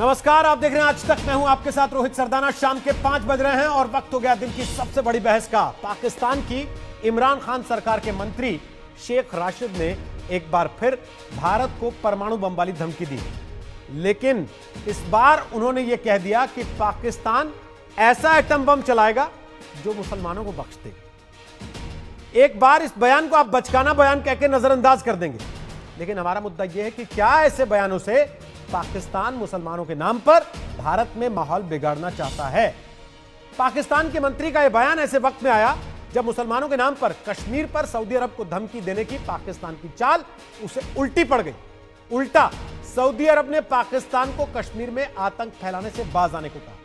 नमस्कार, आप देख रहे हैं आज तक। मैं हूं आपके साथ रोहित सरदाना। शाम के 5 बज रहे हैं और वक्त हो गया दिन की सबसे बड़ी बहस का। पाकिस्तान की इमरान खान सरकार के मंत्री शेख राशिद ने एक बार फिर भारत को परमाणु बम वाली धमकी दी, लेकिन इस बार उन्होंने यह कह दिया कि पाकिस्तान ऐसा एटम बम चलाएगा जो मुसलमानों को बख्श देगा। एक बार इस बयान को आप बचकाना बयान कहकर नजरअंदाज कर देंगे, लेकिन हमारा मुद्दा यह है कि क्या ऐसे बयानों से पाकिस्तान मुसलमानों के नाम पर भारत में माहौल बिगाड़ना चाहता है। पाकिस्तान के मंत्री का यह बयान ऐसे वक्त में आया जब मुसलमानों के नाम पर कश्मीर पर सऊदी अरब को धमकी देने की पाकिस्तान की चाल उसे उल्टी पड़ गई। उल्टा सऊदी अरब ने पाकिस्तान को कश्मीर में आतंक फैलाने से बाज आने को कहा।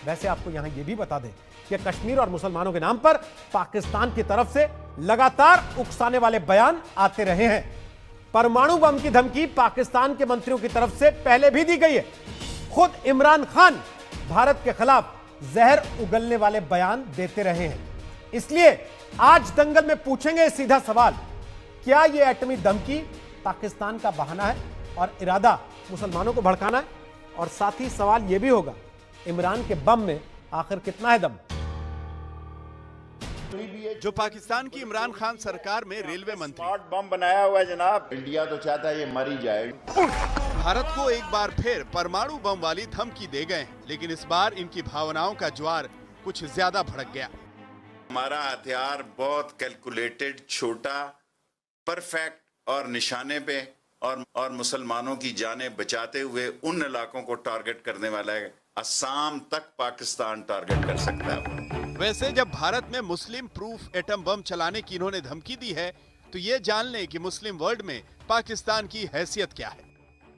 वैसे आपको यहां यह भी बता दें कि कश्मीर और मुसलमानों के नाम पर पाकिस्तान की तरफ से लगातार उकसाने वाले बयान आते रहे हैं। परमाणु बम की धमकी पाकिस्तान के मंत्रियों की तरफ से पहले भी दी गई है। खुद इमरान खान भारत के खिलाफ जहर उगलने वाले बयान देते रहे हैं। इसलिए आज दंगल में पूछेंगे सीधा सवाल, क्या यह एटमी धमकी पाकिस्तान का बहाना है और इरादा मुसलमानों को भड़काना है? और साथ ही सवाल यह भी होगा, इमरान के बम में आखिर कितना है दम? जो पाकिस्तान की इमरान खान सरकार में रेलवे मंत्री स्मार्ट बम बनाया हुआ है जनाब। इंडिया तो चाहता है ये मर ही जाए। भारत को एक बार फिर परमाणु बम वाली धमकी दे गए, लेकिन इस बार इनकी भावनाओं का ज्वार कुछ ज्यादा भड़क गया। हमारा हथियार बहुत कैलकुलेटेड, छोटा, परफेक्ट और निशाने पे और मुसलमानों की जानें बचाते हुए उन इलाकों को टारगेट करने वाला है। असम तक पाकिस्तान टारगेट कर सकता है। वैसे जब भारत में मुस्लिम प्रूफ एटम बम चलाने की इन्होंने धमकी दी है, तो ये जान लें कि मुस्लिम वर्ल्ड में पाकिस्तान की हैसियत क्या है।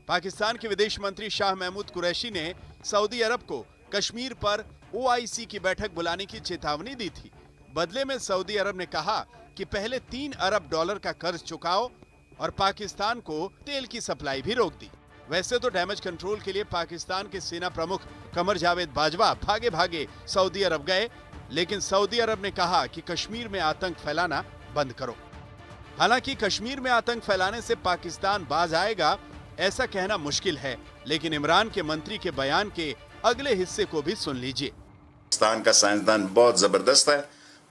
पाकिस्तान के विदेश मंत्री शाह महमूद कुरैशी ने सऊदी अरब को कश्मीर पर OIC की बैठक बुलाने की चेतावनी दी थी। बदले में सऊदी अरब ने कहा कि पहले $3 अरब का कर्ज चुकाओ और पाकिस्तान को तेल की सप्लाई भी रोक दी। वैसे तो डैमेज कंट्रोल के लिए पाकिस्तान के सेना प्रमुख कमर जावेद बाजवा भागे भागे सऊदी अरब गए, लेकिन सऊदी अरब ने कहा कि कश्मीर में आतंक फैलाना बंद करो। हालांकि कश्मीर में आतंक फैलाने से पाकिस्तान बाज आएगा ऐसा कहना मुश्किल है, लेकिन इमरान के मंत्री के बयान के अगले हिस्से को भी सुन लीजिए। पाकिस्तान का साइंसदान बहुत जबरदस्त है।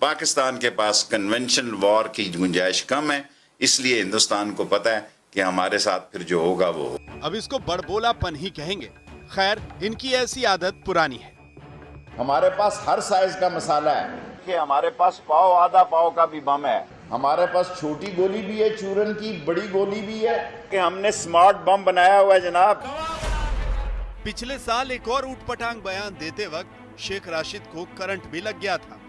पाकिस्तान के पास कन्वेंशनल वॉर की गुंजाइश कम है, इसलिए हिंदुस्तान को पता है कि हमारे साथ फिर जो होगा वो होगा। अब इसको बड़बोलापन ही कहेंगे। खैर, इनकी ऐसी आदत पुरानी है। हमारे पास हर साइज का मसाला है कि हमारे पास पाव आधा पाव का भी बम है। हमारे पास छोटी गोली भी है चूरन की, बड़ी गोली भी है कि हमने स्मार्ट बम बनाया हुआ है जनाब। पिछले साल एक और ऊटपटांग बयान देते वक्त शेख राशिद को करंट भी लग गया था,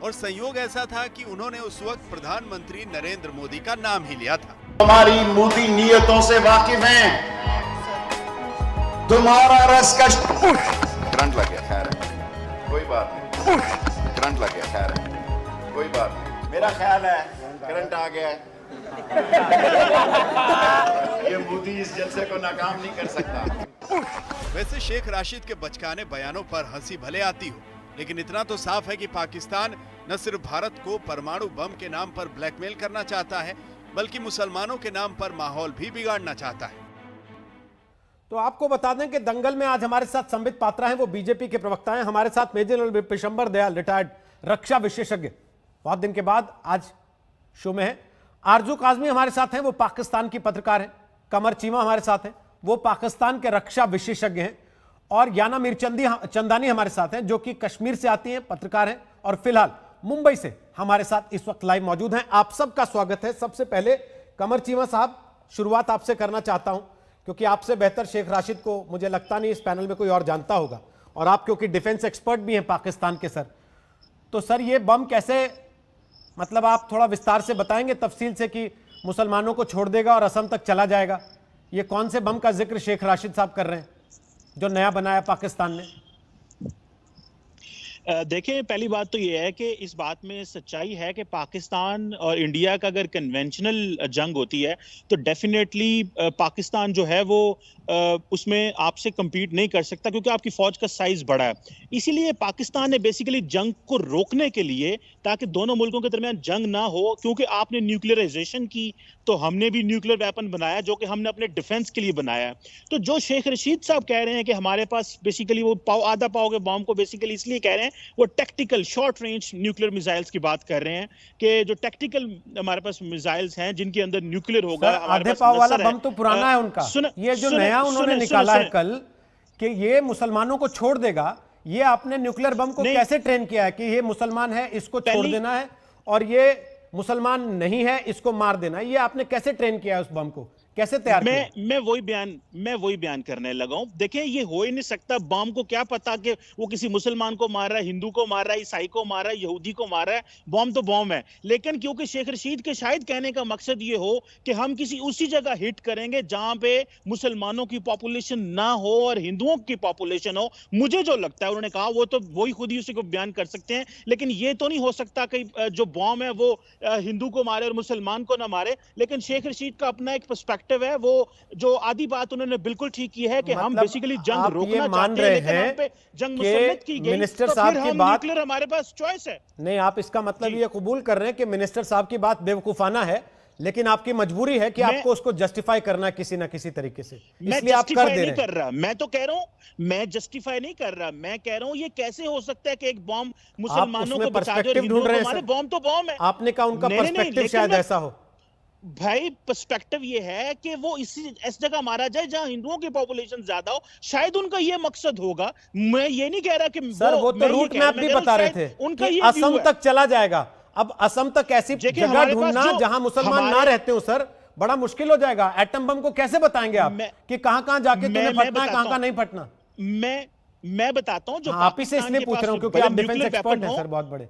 और संयोग ऐसा था कि उन्होंने उस वक्त प्रधानमंत्री नरेंद्र मोदी का नाम ही लिया था। हमारी मोदी नियतों से वाकिफ हैं। तुम्हारा रस का करंट लग गया, खैर है, कोई बात नहीं। करंट लग गया, खैर है, कोई बात नहीं। मेरा ख्याल है करंट आ गया है। ये मोदी इस जलसे को नाकाम नहीं कर सकता। वैसे शेख राशिद के बचकाने बयानों पर हंसी भले आती हो, लेकिन इतना तो साफ है कि पाकिस्तान न सिर्फ भारत को परमाणु बम के नाम पर ब्लैकमेल करना चाहता है, बल्कि मुसलमानों के नाम पर माहौल भी बिगाड़ना चाहता है। तो आपको बता दें कि दंगल में आज हमारे साथ संबित पात्रा हैं, वो बीजेपी के प्रवक्ता हैं। हमारे साथ मेजर जनरल पिशंबर दयाल, रिटायर्ड रक्षा विशेषज्ञ, बहुत दिन के बाद आज शो में है। आरजू काजमी हमारे साथ हैं, वो पाकिस्तान की पत्रकार हैं। कमर चीमा हमारे साथ हैं, वो पाकिस्तान के रक्षा विशेषज्ञ हैं। और याना चंदानी हमारे साथ हैं, जो कि कश्मीर से आती हैं, पत्रकार हैं और फिलहाल मुंबई से हमारे साथ इस वक्त लाइव मौजूद हैं। आप सबका स्वागत है। सबसे पहले कमर चीमा साहब, शुरुआत आपसे करना चाहता हूं, क्योंकि आपसे बेहतर शेख राशिद को मुझे लगता नहीं इस पैनल में कोई और जानता होगा, और आप क्योंकि डिफेंस एक्सपर्ट भी हैं पाकिस्तान के सर। तो सर, ये बम कैसे, मतलब आप थोड़ा विस्तार से बताएंगे तफसील से कि मुसलमानों को छोड़ देगा और असम तक चला जाएगा? ये कौन से बम का जिक्र शेख राशिद साहब कर रहे हैं जो नया बनाया पाकिस्तान ने? देखें, पहली बात तो ये है कि इस बात में सच्चाई है कि पाकिस्तान और इंडिया का अगर कन्वेंशनल जंग होती है तो डेफिनेटली पाकिस्तान जो है वो उसमें आपसे compete नहीं कर सकता, क्योंकि आपकी फौज का साइज बड़ा है। इसीलिए पाकिस्तान ने बेसिकली जंग को रोकने के लिए, ताकि दोनों मुल्कों के दरमियान जंग ना हो, क्योंकि आपने न्यूक्लियराइजेशन की तो हमने भी न्यूक्लियर वेपन बनाया जो कि हमने अपने डिफेंस के लिए बनाया है। तो जो शेख रशीद साहब कह रहे हैं कि हमारे पास बेसिकली वो आधा पाव के बॉम्ब को बेसिकली इसलिए कह रहे हैं, वो tactical short range nuclear missiles की बात कर रहे हैं कि जो टैक्टिकल हमारे पास मिसाइल्स हैं जिनके अंदर न्यूक्लियर होगा। आधे पाव वाला बम तो पुराना है उनका। ये जो नया उन्होंने निकाला है कल कि ये मुसलमानों को छोड़ देगा, ये आपने न्यूक्लियर बम को कैसे ट्रेन किया है कि ये मुसलमान है इसको छोड़ देना है और ये मुसलमान नहीं है इसको मार देना? ये आपने कैसे ट्रेन किया है उस बम को, कैसे तैयार किया? मैं वही बयान करने लगा हूं। देखें, ये हो ही नहीं सकता। बम को क्या पता कि वो किसी मुसलमान को मार रहा है, हिंदू को मार रहा है, ईसाई को मार रहा है, यहूदी को मार रहा है। बम तो बम है। लेकिन क्योंकि शेख रशीद के शायद कहने का मकसद ये हो कि हम किसी उसी जगह हिट करेंगे जहां पे मुसलमानों की पॉपुलेशन ना हो और हिंदुओं की पॉपुलेशन हो। मुझे जो लगता है, उन्होंने कहा वो तो वही खुद ही उसी को बयान कर सकते हैं, लेकिन ये तो नहीं हो सकता कि जो बम है वो हिंदू को मारे और मुसलमान को ना मारे। लेकिन शेख रशीद का अपना एक पर्सपेक्टिव है। वो जो आधी बात उन्होंने बिल्कुल ठीक की है कि हम बेसिकली जंग रोकना चाहते हैं, लेकिन हम पे जंग मुसल्लत की गई मिनिस्टर तो साहब फिर की हम बात, न्यूक्लियर हमारे पास चॉइस है। नहीं, आप इसका मतलब ये कबूल कर रहे हैं कि मिनिस्टर साहब की बात बेवकूफाना है, लेकिन आपकी मजबूरी है कि आपको उसको जस्टिफाई करना किसी ना किसी तरीके से, इसलिए आप कर दे रहे हैं। मैं तो कह रहा हूं, मैं जस्टिफाई नहीं कर रहा, मैं कह रहा हूं ये कैसे हो सकता है कि एक बॉम्ब मुसलमानों को बचा दे और हिंदुओं को मारे। बॉम्ब तो बॉम्ब है। आपने कहा उनका पर्सपेक्टिव शायद ऐसा हो। भाई, पर्सपेक्टिव ये है कि वो इस जगह मारा जाए जहां हिंदुओं की पॉपुलेशन ज्यादा हो। शायद उनका ये मकसद होगा। मैं ये नहीं कह रहा कि सर वो तो रूट मैप भी बता रहे थे उनका कि ये असम तक चला जाएगा। अब असम तक ऐसी जगह ढूंढना जहां मुसलमान ना रहते हो सर, बड़ा मुश्किल हो जाएगा। एटम बम को कैसे बताएंगे आप कि कहां कहां जाके तुम्हें फटना है, कहां कहां नहीं फटना? मैं बताता हूं जो आप ही से इसलिए पूछ रहा हूं क्योंकि आप डिफेंस एक्सपर्ट हैं सर, बहुत बड़े।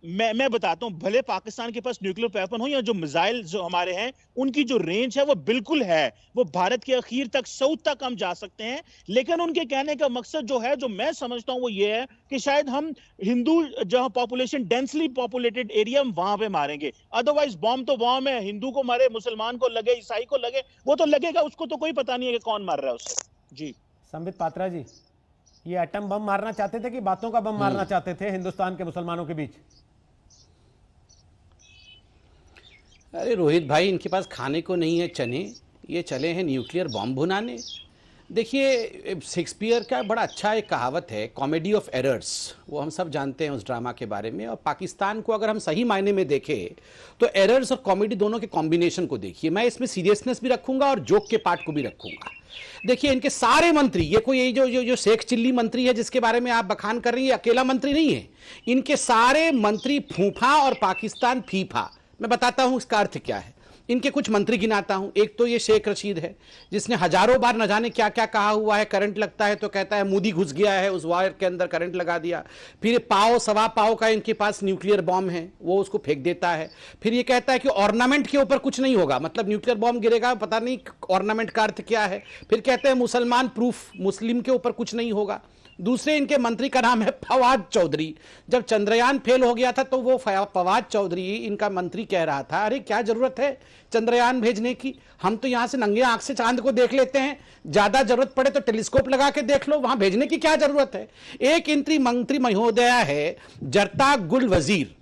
मैं बताता हूं, भले पाकिस्तान के पास न्यूक्लियर वेपन हो या जो मिसाइल जो हमारे हैं, उनकी जो रेंज है वो बिल्कुल है, वो भारत के अखीर तक, साउथ तक हम जा सकते हैं। लेकिन उनके कहने का मकसद जो है, जो मैं समझता हूं, वो ये है कि शायद हम हिंदू जहां पॉपुलेशन डेंसली पॉपुलेटेड एरिया वहां पे मारेंगे। अदरवाइज बॉम्ब तो बॉम्ब है, हिंदू को मारे, मुसलमान को लगे, ईसाई को लगे, वो तो लगेगा, उसको तो कोई पता नहीं है कि कौन मार रहा है उसे। जी संबित पात्रा जी, ये एटम बम मारना चाहते थे कि बातों का बम मारना चाहते थे हिंदुस्तान के मुसलमानों के बीच? अरे रोहित भाई, इनके पास खाने को नहीं है चने, ये चले हैं न्यूक्लियर बॉम्ब भुनाने। देखिए, शेक्सपियर का बड़ा अच्छा एक कहावत है, कॉमेडी ऑफ एरर्स, वो हम सब जानते हैं उस ड्रामा के बारे में। और पाकिस्तान को अगर हम सही मायने में देखें तो एरर्स और कॉमेडी दोनों के कॉम्बिनेशन को देखिए। मैं इसमें सीरियसनेस भी रखूंगा और जोक के पार्ट को भी रखूंगा। देखिए, इनके सारे मंत्री, ये कोई यही जो शेख चिल्ली मंत्री है जिसके बारे में आप बखान कर रही है, अकेला मंत्री नहीं है। इनके सारे मंत्री फूफा और पाकिस्तान फीफा। मैं बताता हूं इसका अर्थ क्या है। इनके कुछ मंत्री गिनाता हूं। एक तो ये शेख रशीद है, जिसने हजारों बार न जाने क्या क्या कहा हुआ है। करंट लगता है तो कहता है मोदी घुस गया है, उस वायर के अंदर करंट लगा दिया। फिर पाव सवा पाव का इनके पास न्यूक्लियर बॉम्ब है, वो उसको फेंक देता है। फिर ये कहता है कि ऑर्नामेंट के ऊपर कुछ नहीं होगा, मतलब न्यूक्लियर बॉम्ब गिरेगा, पता नहीं ऑर्नामेंट का अर्थ क्या है। फिर कहते हैं मुसलमान प्रूफ, मुस्लिम के ऊपर कुछ नहीं होगा। दूसरे इनके मंत्री का नाम है फवाद चौधरी। जब चंद्रयान फेल हो गया था तो वो फवाद चौधरी इनका मंत्री कह रहा था, अरे क्या जरूरत है चंद्रयान भेजने की, हम तो यहां से नंगे आंख से चांद को देख लेते हैं, ज्यादा जरूरत पड़े तो टेलीस्कोप लगा के देख लो, वहां भेजने की क्या जरूरत है। एक मंत्री महोदया है जरता गुल वजीर।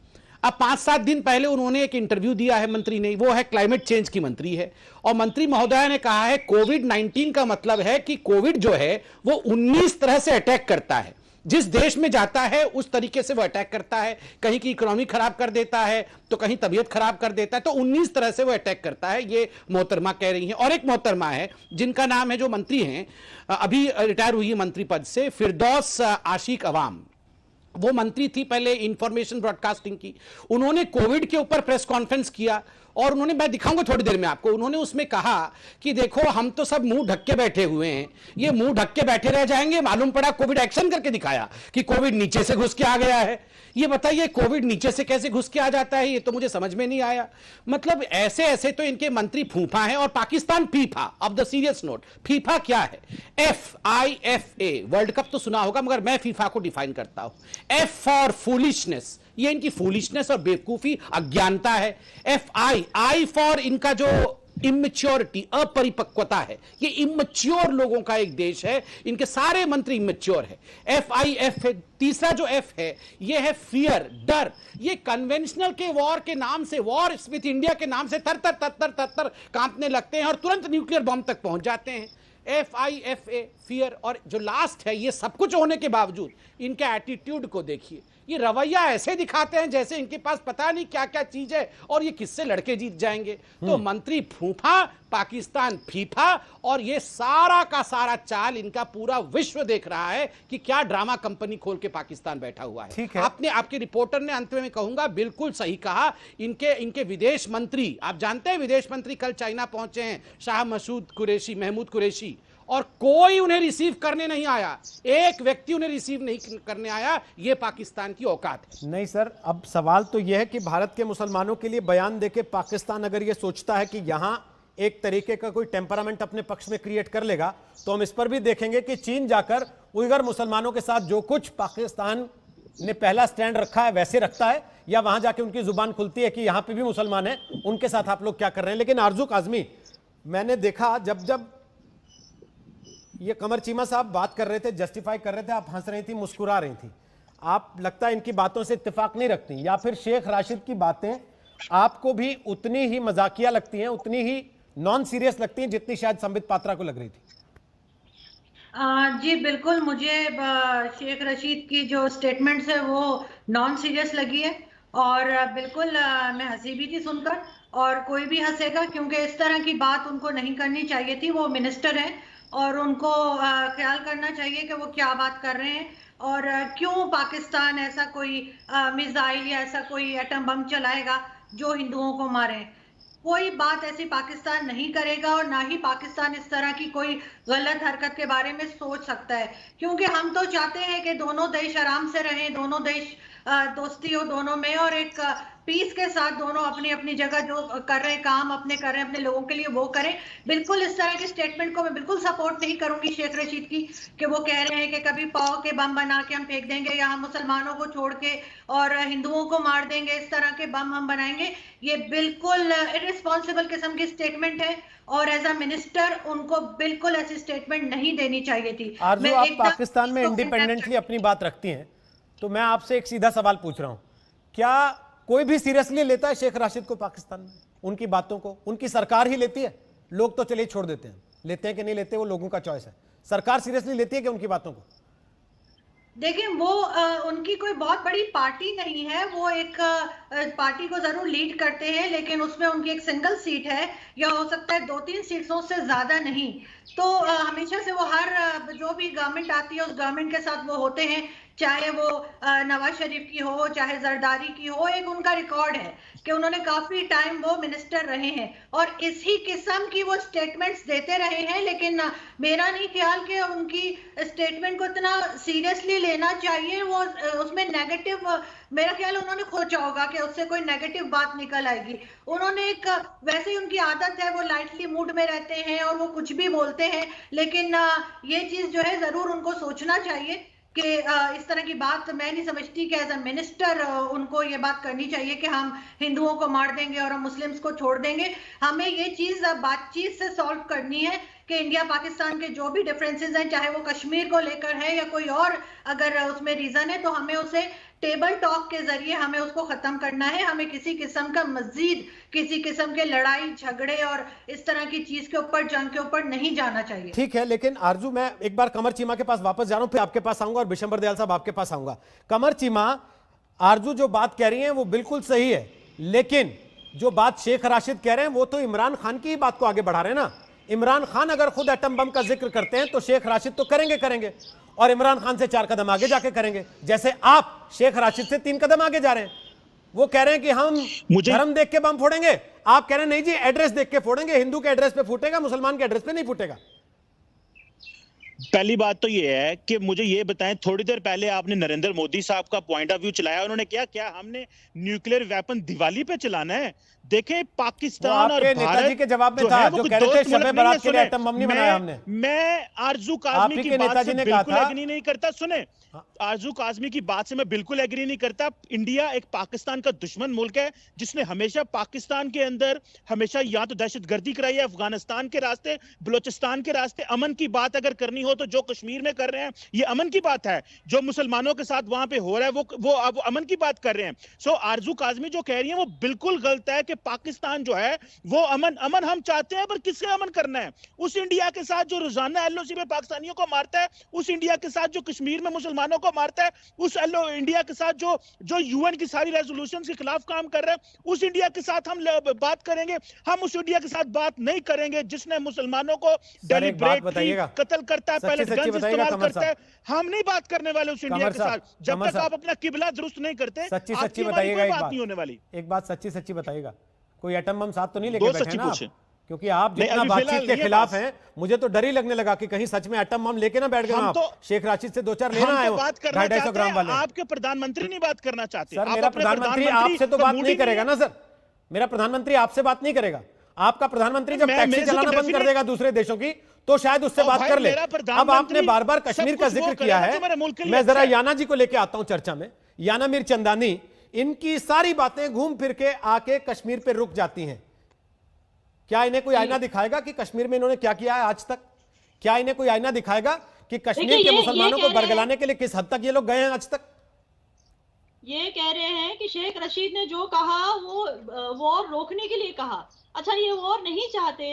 अब 5-7 दिन पहले उन्होंने एक इंटरव्यू दिया है मंत्री ने, वो है क्लाइमेट चेंज की मंत्री है। और मंत्री महोदया ने कहा है कोविड-19 का मतलब है कि कोविड जो है वो 19 तरह से अटैक करता है। जिस देश में जाता है उस तरीके से वो अटैक करता है, कहीं की इकोनॉमी खराब कर देता है तो कहीं तबीयत खराब कर देता है, तो 19 तरह से वो अटैक करता है, ये मोहतरमा कह रही हैं। और एक मोहतरमा है जिनका नाम है, जो मंत्री हैं, अभी रिटायर हुई है मंत्री पद से, फिरदौस आशिक अवाम। वो मंत्री थी पहले इंफॉर्मेशन ब्रॉडकास्टिंग की। उन्होंने कोविड के ऊपर प्रेस कॉन्फ्रेंस किया और उन्होंने, मैं दिखाऊंगा थोड़ी देर में आपको, उन्होंने उसमें कहा कि देखो हम तो सब मुंह ढक के बैठे हुए हैं, ये मुंह ढक के बैठे रह जाएंगे। मालूम पड़ा कोविड एक्शन करके दिखाया कि कोविड नीचे से घुस के आ गया है। ये बताइए कोविड नीचे से कैसे घुस के आ जाता है, ये तो मुझे समझ में नहीं आया। मतलब ऐसे ऐसे तो इनके मंत्री फूफा हैं और Pakistan FIFA. Of the serious note, FIFA क्या है? FIFA, वर्ल्ड कप तो सुना होगा, मगर मैं फीफा को डिफाइन करता हूं। F फॉर फूलिशनेस, ये इनकी फूलिशनेस और बेवकूफी, अज्ञानता है। I फॉर इनका जो इमेच्योरिटी, अपरिपक्वता है। ये इमेच्योर लोगों का एक देश है, इनके सारे मंत्री इमेच्योर है। FIF है। तीसरा जो F है, ये है फियर, डर। ये कन्वेंशनल के वॉर के नाम से, वॉर विथ इंडिया के नाम से तर तर तर तर तर तर कांपने लगते हैं और तुरंत न्यूक्लियर बॉम्ब तक पहुंच जाते हैं। FIFA, fear. और जो लास्ट है, ये सब कुछ होने के बावजूद इनके एटीट्यूड को देखिए। ये रवैया ऐसे दिखाते हैं जैसे इनके पास पता नहीं क्या क्या चीज है और ये किससे लड़के जीत जाएंगे। तो मंत्री फूफा, पाकिस्तान फीफा, और ये सारा का सारा चाल इनका पूरा विश्व देख रहा है कि क्या ड्रामा कंपनी खोल के पाकिस्तान बैठा हुआ है। ठीक है। आपने, आपके रिपोर्टर ने अंत में कहूंगा बिल्कुल सही कहा। इनके विदेश मंत्री, आप जानते हैं विदेश मंत्री कल चाइना पहुंचे हैं, शाह महमूद कुरैशी, और कोई उन्हें रिसीव करने नहीं आया। एक व्यक्ति उन्हें रिसीव नहीं करने आया। यह पाकिस्तान की औकात है। नहीं सर, अब सवाल तो यह है कि भारत के मुसलमानों के लिए बयान देके पाकिस्तान अगर यह सोचता है कि यहां एक तरीके का कोई टेम्परामेंट अपने पक्ष में क्रिएट कर लेगा, तो हम इस पर भी देखेंगे कि चीन जाकर उइगर मुसलमानों के साथ जो कुछ पाकिस्तान ने पहला स्टैंड रखा है वैसे रखता है, या वहां जाके उनकी जुबान खुलती है कि यहां पे भी मुसलमान है, उनके साथ आप लोग क्या कर रहे हैं। लेकिन आरजू काजमी, मैंने देखा जब ये कमर चीमा साहब बात कर रहे थे, जस्टिफाई कर रहे थे, आप हंस रही थी, मुस्कुरा रही थी। आप लगता है इनकी बातों से इत्तेफाक नहीं रखती, या फिर शेख राशिद की बातें आपको भी उतनी ही मजाकिया लगती हैं, उतनी ही नॉन सीरियस लगती हैं जितनी शायद संबित पात्रा को लग रही थी? जी बिल्कुल, मुझे शेख रशीद की जो स्टेटमेंट्स है वो नॉन सीरियस लगी है, और बिल्कुल मैं हंसी भी थी सुनकर, और कोई भी हंसेगा, क्योंकि इस तरह की बात उनको नहीं करनी चाहिए थी। वो मिनिस्टर हैं और उनको ख्याल करना चाहिए कि वो क्या बात कर रहे हैं, और क्यों पाकिस्तान ऐसा कोई मिसाइल या ऐसा कोई एटम बम चलाएगा जो हिंदुओं को मारे। कोई बात ऐसी पाकिस्तान नहीं करेगा, और ना ही पाकिस्तान इस तरह की कोई गलत हरकत के बारे में सोच सकता है, क्योंकि हम तो चाहते हैं कि दोनों देश आराम से रहें, दोनों देश दोस्ती हो दोनों में, और एक पीस के साथ दोनों अपनी अपनी जगह जो कर रहे हैं काम अपने कर रहे हैं अपने लोगों के लिए वो करें। बिल्कुल इस तरह के स्टेटमेंट को मैं बिल्कुल सपोर्ट नहीं करूंगी शेख रशीद की, कि वो कह रहे हैं कि कभी पाव के बम बना के हम फेंक देंगे, या हम मुसलमानों को छोड़ के और हिंदुओं को मार देंगे, इस तरह के बम हम बनाएंगे। ये बिल्कुल इररिस्पॉन्सिबल किस्म की स्टेटमेंट है, और एज अ मिनिस्टर उनको बिल्कुल ऐसी स्टेटमेंट नहीं देनी चाहिए थी। आरज़ू, आप पाकिस्तान में इंडिपेंडेंटली अपनी बात रखती हैं, तो मैं आपसे एक सीधा सवाल पूछ रहा हूं, क्या कोई भी सीरियसली लेता है शेख राशिद को पाकिस्तान में, उनकी बातों को? उनकी सरकार ही लेती है, लोग तो चलिए छोड़ देते हैं, लेते हैं कि नहीं लेते वो लोगों का चॉइस है। सरकार सीरियसली लेती है कि उनकी बातों को? देखिए, वो उनकी कोई बहुत बड़ी पार्टी नहीं है, वो एक पार्टी को जरूर लीड करते हैं, लेकिन उसमें उनकी एक सिंगल सीट है, या हो सकता है 2-3 सीटों से ज्यादा नहीं। तो हमेशा से वो हर जो भी गवर्नमेंट आती है उस गवर्नमेंट के साथ वो होते हैं, चाहे वो नवाज शरीफ की हो चाहे जरदारी की हो। एक उनका रिकॉर्ड है कि उन्होंने काफी टाइम वो मिनिस्टर रहे हैं, और इसी किस्म की वो स्टेटमेंट्स देते रहे हैं। लेकिन मेरा नहीं ख्याल कि उनकी स्टेटमेंट को इतना सीरियसली लेना चाहिए। वो उसमें नेगेटिव, मेरा ख्याल उन्होंने सोचा होगा कि उससे कोई नेगेटिव बात निकल आएगी। उन्होंने एक, वैसे ही उनकी आदत है, वो लाइटली मूड में रहते हैं और वो कुछ भी बोलते हैं, लेकिन ये चीज जो है जरूर उनको सोचना चाहिए कि इस तरह की बात मैं नहीं समझती कि एज अ मिनिस्टर उनको ये बात करनी चाहिए कि हम हिंदुओं को मार देंगे और हम मुस्लिम्स को छोड़ देंगे। हमें ये चीज बातचीत से सॉल्व करनी है कि इंडिया पाकिस्तान के जो भी डिफरेंसेस हैं, चाहे वो कश्मीर को लेकर है या कोई और अगर उसमें रीजन है, तो हमें उसे टेबल टॉक के जरिए हमें उसको खत्म करना है। हमें किसी किस्म का मजीद किसी किस्म के लड़ाई झगड़े और इस तरह की चीज के ऊपर, जंग के ऊपर नहीं जाना चाहिए। ठीक है, लेकिन आरजू, मैं एक बार कमर चीमा के पास वापस जा रहा हूं, फिर आपके पास आऊंगा और बिशंबर दयाल साहब आपके पास आऊंगा। कमर चीमा, आरजू जो बात कह रही है वो बिल्कुल सही है, लेकिन जो बात शेख राशिद कह रहे हैं वो तो इमरान खान की बात को आगे बढ़ा रहे हैं ना। इमरान खान अगर खुद एटम बम का जिक्र करते हैं तो शेख राशिद तो करेंगे, और इमरान खान से 4 कदम आगे जाके करेंगे, जैसे आप शेख राशिद से 3 कदम आगे जा रहे हैं। वो कह रहे हैं कि हम धर्म देख के बम फोड़ेंगे, आप कह रहे हैं नहीं जी एड्रेस देख के फोड़ेंगे, हिंदू के एड्रेस पे फूटेगा, मुसलमान के एड्रेस पे नहीं फूटेगा। पहली बात तो ये है कि मुझे ये बताएं, थोड़ी देर पहले आपने नरेंद्र मोदी साहब का पॉइंट ऑफ व्यू चलाया, उन्होंने क्या हमने न्यूक्लियर वेपन दिवाली पे चलाना है? देखें पाकिस्तान और भारत नेताजी के जवाब में था जो कह रहे थे शब बारात के लिए एटम बम नहीं बनाया हमने। मैं आरजू काज़मी की बात से बिल्कुल एग्री नहीं करता। सुने, आरजू काज़मी की बात से मैं बिल्कुल एग्री नहीं करता। इंडिया एक पाकिस्तान का दुश्मन मुल्क है जिसने हमेशा पाकिस्तान के अंदर हमेशा या तो दहशतगर्दी कराई है, अफगानिस्तान के रास्ते, बलोचिस्तान के रास्ते। अमन की बात अगर करनी हो तो जो कश्मीर में कर रहे हैं ये अमन की बात है, जो मुसलमानों के साथ वहां पे हो रहा है वो अमन की बात कर रहे हैं। सो आरजू काज़मी जो कह रही है वो बिल्कुल गलत है कि पाकिस्तान जो है वो अमन हम चाहते हैं, पर किससे अमन करना है? उस इंडिया के साथ जो रोजाना एलओसी में पाकिस्तानियों को मारता है, उस इंडिया के साथ जो कश्मीर में मुसलमानों को मारता है, उस इंडिया के साथ जो यूएन की सारी रेजोल्यूशंस के खिलाफ काम कर रहा है, उस इंडिया के साथ हम बात करेंगे? हम उस इंडिया के साथ बात नहीं करेंगे जिसने मुसलमानों को डेलिब्रेटली कत्ल करता है, पैलेट गन्स इस्तेमाल करता है। हम नहीं बात करने वाले उस इंडिया के साथ जब तक आप अपना किबला दुरुस्त नहीं करते। सच्ची सच्ची बताइएगा, बात नहीं होने वाली। एक बात सच्ची सच्ची बताइएगा, कोई एटम बम साथ तो नहीं लेके बैठे ना? क्योंकि आप जितना बातचीत के खिलाफ हैं, मुझे तो डर ही लगने लगा कि कहीं सच में एटम बम लेके ना बैठ गए आप। शेख राशिद से 2-4 लेना आए हो 250 ग्राम वाले। आपके प्रधानमंत्री नहीं बात करना चाहते? सर मेरा प्रधानमंत्री आपसे तो बात नहीं करेगा ना सर, मेरा प्रधानमंत्री आपसे बात नहीं करेगा। आपका प्रधानमंत्री जब टैक्सी चलाना बंद कर देगा दूसरे देशों की तो शायद उससे बात कर ले। अब आपने बार बार कश्मीर का जिक्र किया है, मैं जरा याना जी को लेके आता हूं चर्चा में। याना मीर चंदानी, इनकी सारी बातें घूम फिर के आके कश्मीर पे रुक जाती हैं। क्या इन्हें कोई आईना दिखाएगा कि कश्मीर में इन्होंने क्या किया है आज तक? क्या इन्हें कोई आईना दिखाएगा कि कश्मीर के मुसलमानों को बरगलाने के लिए किस हद तक ये लोग गए हैं आज तक? ये कह रहे हैं कि शेख रशीद ने जो कहा वो वॉर रोकने के लिए कहा। अच्छा, ये वॉर नहीं चाहते,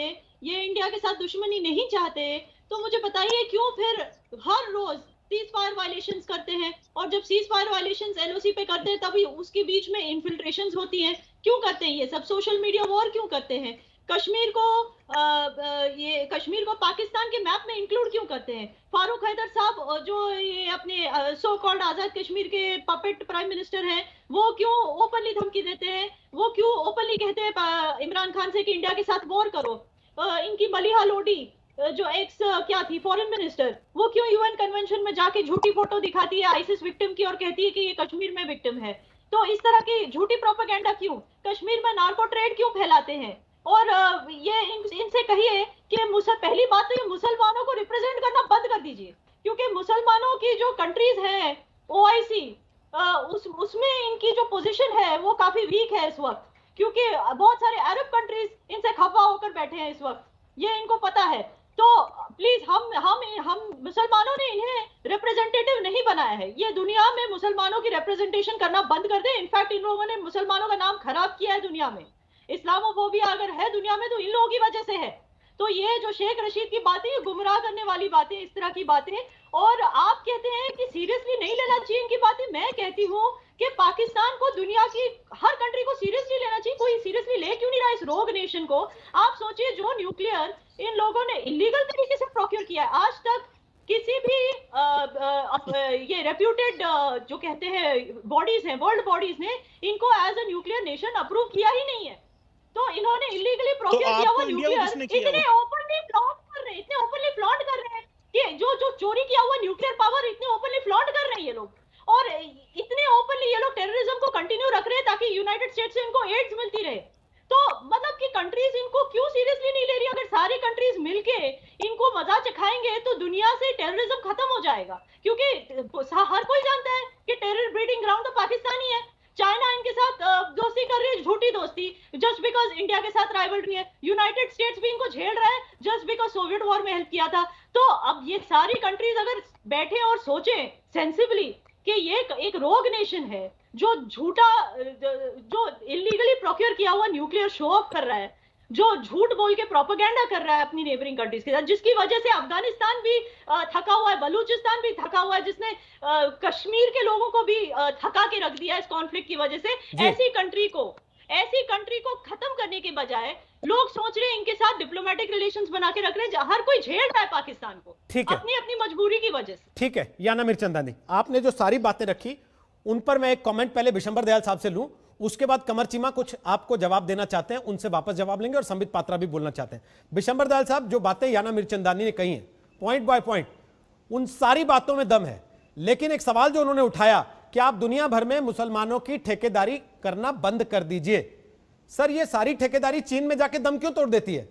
ये इंडिया के साथ दुश्मनी नहीं चाहते, तो मुझे बताइए क्यों फिर हर रोज सीज फायर वायलेशंस करते हैं? और जब सीज फायर वायलेशंस एलओसी पे करते हैं तभी उसके बीच में इन्फिल्ट्रेशंस होती हैं। क्यों करते हैं ये सब? सोशल मीडिया वॉर क्यों करते हैं? कश्मीर को पाकिस्तान के मैप में इंक्लूड क्यों करते हैं? फारूक हैदर साहब जो ये अपने सो कॉल्ड आजाद कश्मीर के पपेट प्राइम मिनिस्टर हैं, वो क्यों ओपनली धमकी देते हैं? वो क्यों ओपनली कहते हैं इमरान खान से कि इंडिया के साथ वॉर करो? इनकी मलिहा लोडी जो एक्स क्या थी फॉरेन मिनिस्टर, वो क्यों यूएन कन्वेंशन में जाके झूठी फोटो दिखाती है आईसिस विक्टिम की और कहती है कि ये कश्मीर में विक्टिम है? तो इस तरह की झूठी प्रोपेगेंडा क्यों? कश्मीर में नार्को ट्रेड क्यों फैलाते हैं? और ये इनसे कहिए कि पहली बात तो ये मुसलमानों को रिप्रेजेंट करना बंद कर दीजिए, क्योंकि मुसलमानों की जो कंट्रीज हैं ओआईसी उसमें इनकी जो पोजीशन है वो काफी वीक है इस वक्त, क्योंकि बहुत सारे अरब कंट्रीज इनसे खफा होकर बैठे हैं इस वक्त, ये इनको पता है। तो प्लीज हम मुसलमानों ने इन्हें रिप्रेजेंटेटिव नहीं बनाया है। ये दुनिया में मुसलमानों की रिप्रेजेंटेशन करना बंद कर दे। इनफैक्ट इन लोगों ने मुसलमानों का नाम खराब किया है दुनिया में। इस्लामोफोबिया अगर है दुनिया में तो इन लोगों की वजह से है। तो ये जो शेख रशीद की बातें, ये गुमराह करने वाली बातें, इस तरह की बातें, और आप कहते हैं कि सीरियसली नहीं लेना चाहिए इनकी बातें। मैं कहती हूँ कि पाकिस्तान को दुनिया की हर कंट्री को सीरियसली लेना चाहिए। कोई सीरियसली ले क्यों नहीं रहा इस रोग नेशन को? आप सोचिए, जो न्यूक्लियर इन लोगों ने इलीगल तरीके से प्रोक्योर किया है, आज तक किसी भी ये रेप्यूटेड जो कहते हैं बॉडीज हैं, वर्ल्ड बॉडीज ने इनको as a nuclear nation approve किया ही नहीं है। तो इन्होंने इलीगली प्रोक्योर किया हुआ न्यूक्लियर इतने ओपनली फ्लॉन्ट कर रहे हैं कि जो चोरी किया हुआ न्यूक्लियर पावर इतने ओपनली फ्लॉन्ट कर रहे हैं ये लोग, और इतने ओपनली ये लोग टेररिज्म को कंटिन्यू रख रहे हैं ताकि यूनाइटेड स्टेट्स से इनको एड्स मिलती रहे। तो मतलब कि कंट्रीज इनको क्यों सीरियसली नहीं ले रही? अगर सारी कंट्रीज मिलके इनको मजा चखाएंगे तो दुनिया से टेररिज्म खत्म हो जाएगा, क्योंकि हर कोई जानता है कि टेरर ब्रीडिंग ग्राउंड तो पाकिस्तान ही है। चाइना इनके साथ दोस्ती कर रही है, झूठी दोस्ती, जस्ट बिकॉज इंडिया के साथ राइवलरी है। यूनाइटेड स्टेट्स भी इनको झेल रहा है जस्ट बिकॉज सोवियत वॉर में हेल्प किया था। तो अब ये सारी कंट्रीज अगर बैठे और सोचें सेंसिबली कि ये एक रोग नेशन है जो जो इलीगली प्रोक्योर किया हुआ न्यूक्लियर शो ऑफ कर रहा है, जो झूठ बोल के प्रोपेगेंडा कर रहा है अपनी नेबरिंग कंट्रीज के साथ, जिसकी वजह से अफगानिस्तान भी थका हुआ है, बलूचिस्तान भी थका हुआ है, जिसने कश्मीर के लोगों को भी थका के रख दिया इस कॉन्फ्लिक्ट की वजह से। ऐसी कंट्री को खत्म करने के बजाय लोग सोच रहे हैं इनके साथ डिप्लोमेटिक रिलेशंस बना के रख रहे हैं। हर कोई झेल रहा है पाकिस्तान को अपनी मजबूरी की वजह से। ठीक है याना मीर चंदानी, आपने जो सारी बातें रखी उन पर मैं एक कमेंट पहले विशंबर दयाल साहब से लूं, उसके बाद कमर चीमा कुछ आपको जवाब देना चाहते हैं, उनसे वापस जवाब लेंगे और संबित पात्रा भी बोलना चाहते हैं। बिशंबर दयाल साहब, जो बातें याना मीरचंदानी ने कही हैं पॉइंट बाय पॉइंट, उन सारी बातों में दम है, लेकिन एक सवाल जो उन्होंने उठाया कि आप दुनिया भर में मुसलमानों की ठेकेदारी करना बंद कर दीजिए। सर, ये सारी ठेकेदारी चीन में जाके दम क्यों तोड़ देती है?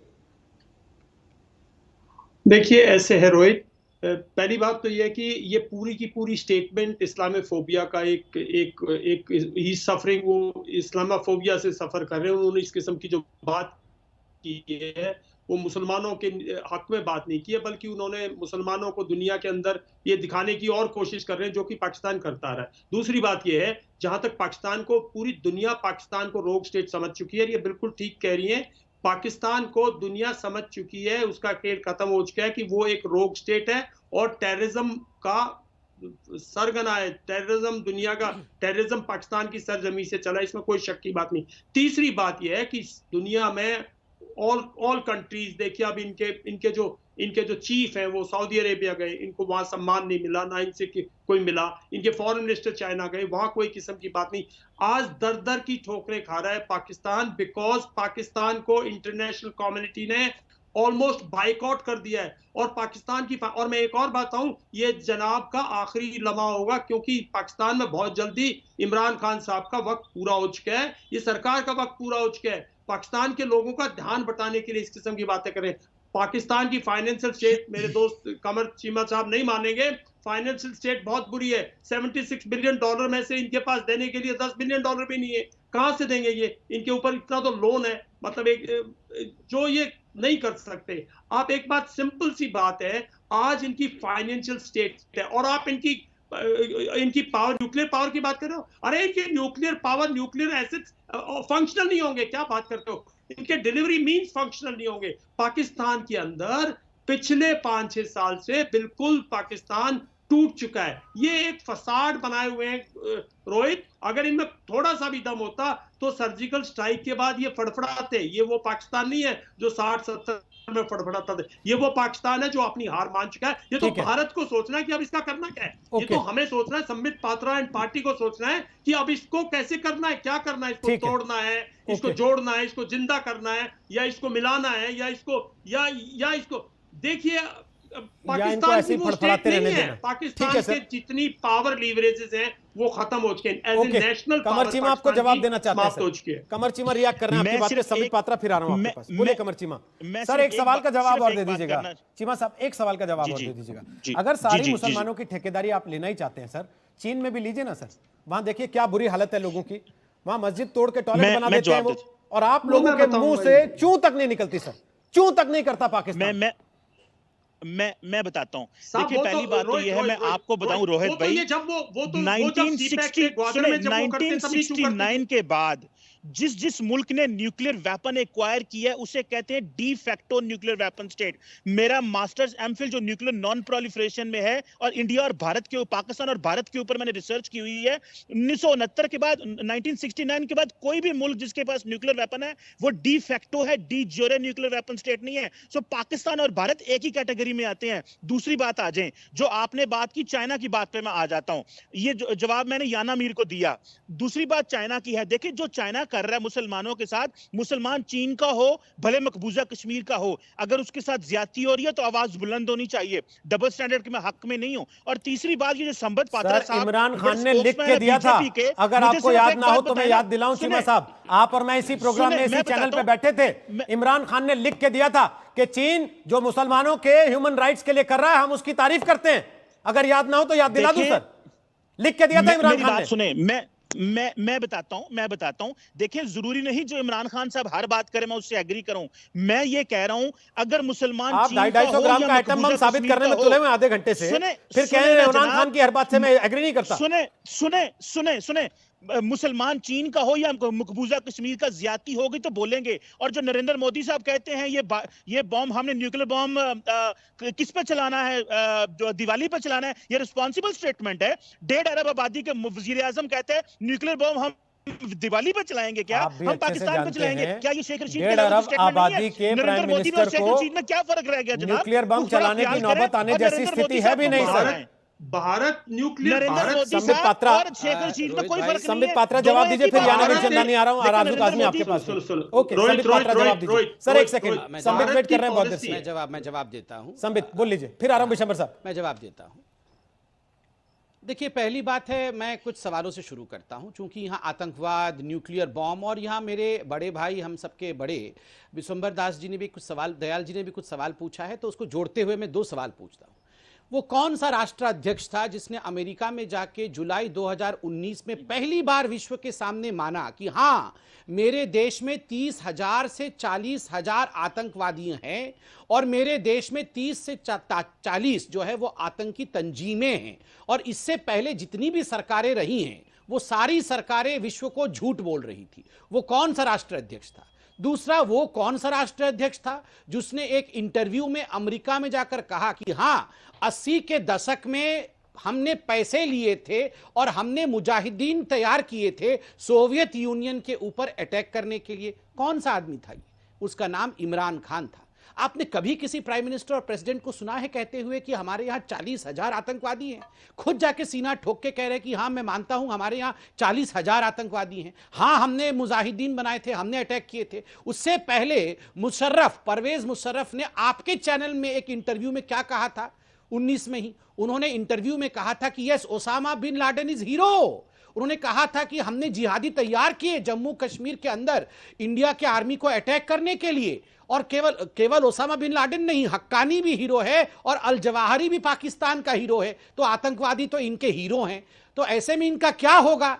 देखिए, ऐसे है रोहित, पहली बात तो यह कि ये पूरी की पूरी स्टेटमेंट इस्लामोफोबिया का एक ही सफरिंग, वो इस्लामोफोबिया से सफर कर रहे हैं। उन्होंने इस किस्म की जो बात की है वो मुसलमानों के हक में बात नहीं की है, बल्कि उन्होंने मुसलमानों को दुनिया के अंदर ये दिखाने की और कोशिश कर रहे हैं, जो कि पाकिस्तान करता रहा है। दूसरी बात ये है, जहां तक पाकिस्तान को, पूरी दुनिया पाकिस्तान को रोग स्टेट समझ चुकी है, ये बिल्कुल ठीक कह रही है। पाकिस्तान को दुनिया समझ चुकी है, उसका खेल खत्म हो चुका है कि वो एक रोग स्टेट है और टेररिज्म का सरगना है। टेररिज्म, दुनिया का टेररिज्म पाकिस्तान की सरजमी से चला, इसमें कोई शक की बात नहीं। तीसरी बात यह है कि दुनिया में ऑल कंट्रीज, देखिए अब इनके जो चीफ हैं वो सऊदी अरेबिया गए, इनको वहां सम्मान नहीं मिला, ना इनसे कोई मिला। इनके फॉरेन मिनिस्टर चाइना गए, वहां कोई किस्म की बात नहीं। आज दर दर की ठोकरें खा रहा है पाकिस्तान, बिकॉज पाकिस्तान को इंटरनेशनल कम्युनिटी ने ऑलमोस्ट बाइकआउट कर दिया है। और पाकिस्तान की, और मैं एक और बात कहूं, ये जनाब का आखिरी लम्हा होगा, क्योंकि पाकिस्तान में बहुत जल्दी इमरान खान साहब का वक्त पूरा हो चुका है, ये सरकार का वक्त पूरा हो चुका है। पाकिस्तान के लोगों का ध्यान बटाने के लिए इस किस्म की बातें करें। पाकिस्तान की फाइनेंशियल स्टेट, मेरे दोस्त कमर चीमा साहब नहीं मानेंगे, फाइनेंशियल स्टेट बहुत बुरी है। $76 बिलियन में से इनके पास देने के लिए $10 बिलियन भी नहीं है। कहां से देंगे ये? इनके ऊपर इतना तो लोन है, मतलब एक जो ये नहीं कर सकते। आप एक बात, सिंपल सी बात है, आज इनकी फाइनेंशियल स्टेट है और आप इनकी पावर, न्यूक्लियर पावर की बात कर रहे हो। अरे इनके nuclear power, nuclear assets functional नहीं होंगे, क्या बात करते हो? इनके डिलीवरी मींस फंक्शनल नहीं होंगे। पाकिस्तान के अंदर पिछले 5-6 साल से बिल्कुल पाकिस्तान टूट चुका है। ये एक फसाड बनाए हुए हैं रोहित। अगर इनमें थोड़ा सा भी दम होता तो सर्जिकल स्ट्राइक के बाद ये फड़फड़ाते। ये वो पाकिस्तान नहीं है जो 60-70 में फड़फड़ाता था, ये वो पाकिस्तान है जो अपनी हार मान चुका है। ये तो भारत को सोचना है कि अब इसका करना क्या है। ये तो हमें सोचना है, संबित पात्रा एंड पार्टी को सोचना है कि अब इसको कैसे करना है, क्या करना है। इसको तोड़ना है, इसको जोड़ना है, इसको जिंदा करना है, या इसको मिलाना है, या इसको देखिए, पाकिस्तान की वो स्टेट नहीं है। पाकिस्तान के जितनी पावर लीवरेजेस हैं वो खत्म हो चुके हैं। एज ए नेशनल कमर चीमा आपको जवाब देना चाहते हैं। कमर चीमा रिएक्ट कर रहे हैं आपकी बात पे। संबित पात्रा फिर आ रहा हूं आपके पास। बोले कमर चीमा। सर, एक सवाल का जवाब और दे दीजिएगा। चीमा साहब, एक सवाल का जवाब और दे दीजिएगा। अगर सारी मुसलमानों की ठेकेदारी आप लेना ही चाहते हैं सर, चीन में भी लीजिए ना सर। वहां देखिए क्या बुरी हालत है लोगों की। वहां मस्जिद तोड़ के टॉयलेट बना देते हैं वो, और आप लोगों के मुंह से चूं तक नहीं निकलती सर, चूं तक नहीं करता पाकिस्तान। मैं बताता हूं। देखिए, पहली बात तो यह है, मैं आपको बताऊं रोहित भाई, 1969 के बाद जिस मुल्क ने न्यूक्लियर वेपन एक्वायर किया है उसे कहते हैं de facto nuclear weapon state. मेरा मास्टर्स एमफिल जो न्यूक्लियर नॉन प्रोलिफरेशन में है, और इंडिया और भारत के, पाकिस्तान और भारत के ऊपर मैंने रिसर्च की हुई है। 1969 के बाद, 1969 के बाद कोई भी मुल्क जिसके पास न्यूक्लियर वेपन है वो डी फैक्टो है, डी ज्योरे न्यूक्लियर वेपन स्टेट नहीं है। सो पाकिस्तान और भारत एक ही कैटेगरी में आते हैं। दूसरी बात आ जाए, जो आपने बात की चाइना की बात पे मैं आ जाता हूं। ये जवाब मैंने याना मीर को दिया। दूसरी बात चाइना की है। देखिए, जो चाइना कर रहा है मुसलमानों के साथ, मुसलमान चीन का हो भले मकबूजा कश्मीर का हो, अगर उसके साथ ज्यादती हो रही है तो आवाज बुलंद होनी चाहिए। डबल स्टैंडर्ड के मैं हक में नहीं हूं। और तीसरी बात, ये जो संबित पात्रा साहब, इमरान खान ने लिख के दिया था, अगर आपको याद ना हो तो मैं याद दिलाऊं चीमा साहब, आप और मैं इसी प्रोग्राम में, इसी चैनल पे बैठे थे। इमरान खान ने लिख के दिया था कि चीन जो मुसलमानों के ह्यूमन राइट्स के लिए कर रहा है, हम उसकी तारीफ करते हैं। अगर याद ना हो तो याद दिला दूं सर, लिख के दिया था इमरान खान ने। सुने, मैं बताता हूं। देखिए, जरूरी नहीं जो इमरान खान साहब हर बात करें मैं उससे एग्री करूं। मैं ये कह रहा हूं, अगर मुसलमान आप 250 ग्राम का आइटम बम साबित करने में तुले हुए आधे घंटे से, फिर कह रहे हैं इमरान खान की हर बात से मैं एग्री नहीं करता। सुने, मुसलमान चीन का हो या मकबूजा कश्मीर का ज्यादती होगी तो बोलेंगे। और जो नरेंद्र मोदी साहब कहते हैं ये बॉम्ब, हमने न्यूक्लियर बॉम्ब किस पे चलाना है, जो दिवाली पे चलाना है, ये रिस्पॉन्सिबल स्टेटमेंट है। 1.5 अरब आबादी के वजीर आजम कहते हैं न्यूक्लियर बॉम्ब हम दिवाली पे चलाएंगे, क्या हम पाकिस्तान पे चलाएंगे? क्या ये शेख रशीद 1.5 अरब आबादी के प्राइम मिनिस्टर को में क्या फर्क रह गया जनाब? न्यूक्लियर बम चलाने की नौबत आने जैसी स्थिति है भी नहीं सर। भारत न्यूक्लियर संबित पात्रा, संबित पात्रा जवाब दीजिए, फिर याना मीरचंदानी आ रहा हूं, राजू काज़मी आपके पास। ओके संबित पात्रा जवाब दीजिए। सर एक सेकंड, संबित वेट कर रहे हैं बहुत देर से। मैं जवाब देता हूं। संबित बोल लीजिए, फिर आ रहा हूं बिशंबर साहब। मैं जवाब देता हूं। देखिए, पहली बात है, मैं कुछ सवालों से शुरू करता हूं, चूंकि यहाँ आतंकवाद, न्यूक्लियर बॉम्ब, और यहाँ मेरे बड़े भाई, हम सबके बड़े विशंबर दास जी ने भी कुछ सवाल, दयाल जी ने भी कुछ सवाल पूछा है, तो उसको जोड़ते हुए मैं 2 सवाल पूछता हूं। वो कौन सा राष्ट्राध्यक्ष था जिसने अमेरिका में जाके जुलाई 2019 में पहली बार विश्व के सामने माना कि हाँ, मेरे देश में 30,000 से 40,000 आतंकवादी हैं और मेरे देश में 30 से 40 जो है वो आतंकी तंजीमें हैं, और इससे पहले जितनी भी सरकारें रही हैं वो सारी सरकारें विश्व को झूठ बोल रही थी। वो कौन सा राष्ट्राध्यक्ष था? दूसरा, वो कौन सा राष्ट्राध्यक्ष था जिसने एक इंटरव्यू में अमेरिका में जाकर कहा कि हाँ, 80 के दशक में हमने पैसे लिए थे और हमने मुजाहिदीन तैयार किए थे सोवियत यूनियन के ऊपर अटैक करने के लिए? कौन सा आदमी था ये? उसका नाम इमरान खान था। आपने कभी किसी प्राइम मिनिस्टर और प्रेसिडेंट को सुना है कहते हुए कि हमारे यहाँ 40,000 आतंकवादी हैं? खुद जाके सीना ठोक के कह रहे कि हाँ, मैं मानता हूं हमारे यहाँ 40,000 आतंकवादी हैं, हाँ हमने मुजाहिदीन बनाए थे, हमने अटैक किए थे। उससे पहले परवेज मुशर्रफ ने आपके चैनल में एक इंटरव्यू में क्या कहा था? 19 में ही उन्होंने इंटरव्यू में कहा था कि yes, Osama bin Laden is hero. उन्होंने कहा था कि हमने जिहादी तैयार किए जम्मू कश्मीर के अंदर इंडिया के आर्मी को अटैक करने के लिए, और केवल ओसामा बिन लादेन नहीं, हक्कानी भी हीरो है और अल जवाहिरी भी पाकिस्तान का हीरो है, तो आतंकवादी तो इनके हीरो हैं। तो ऐसे में इनका क्या होगा?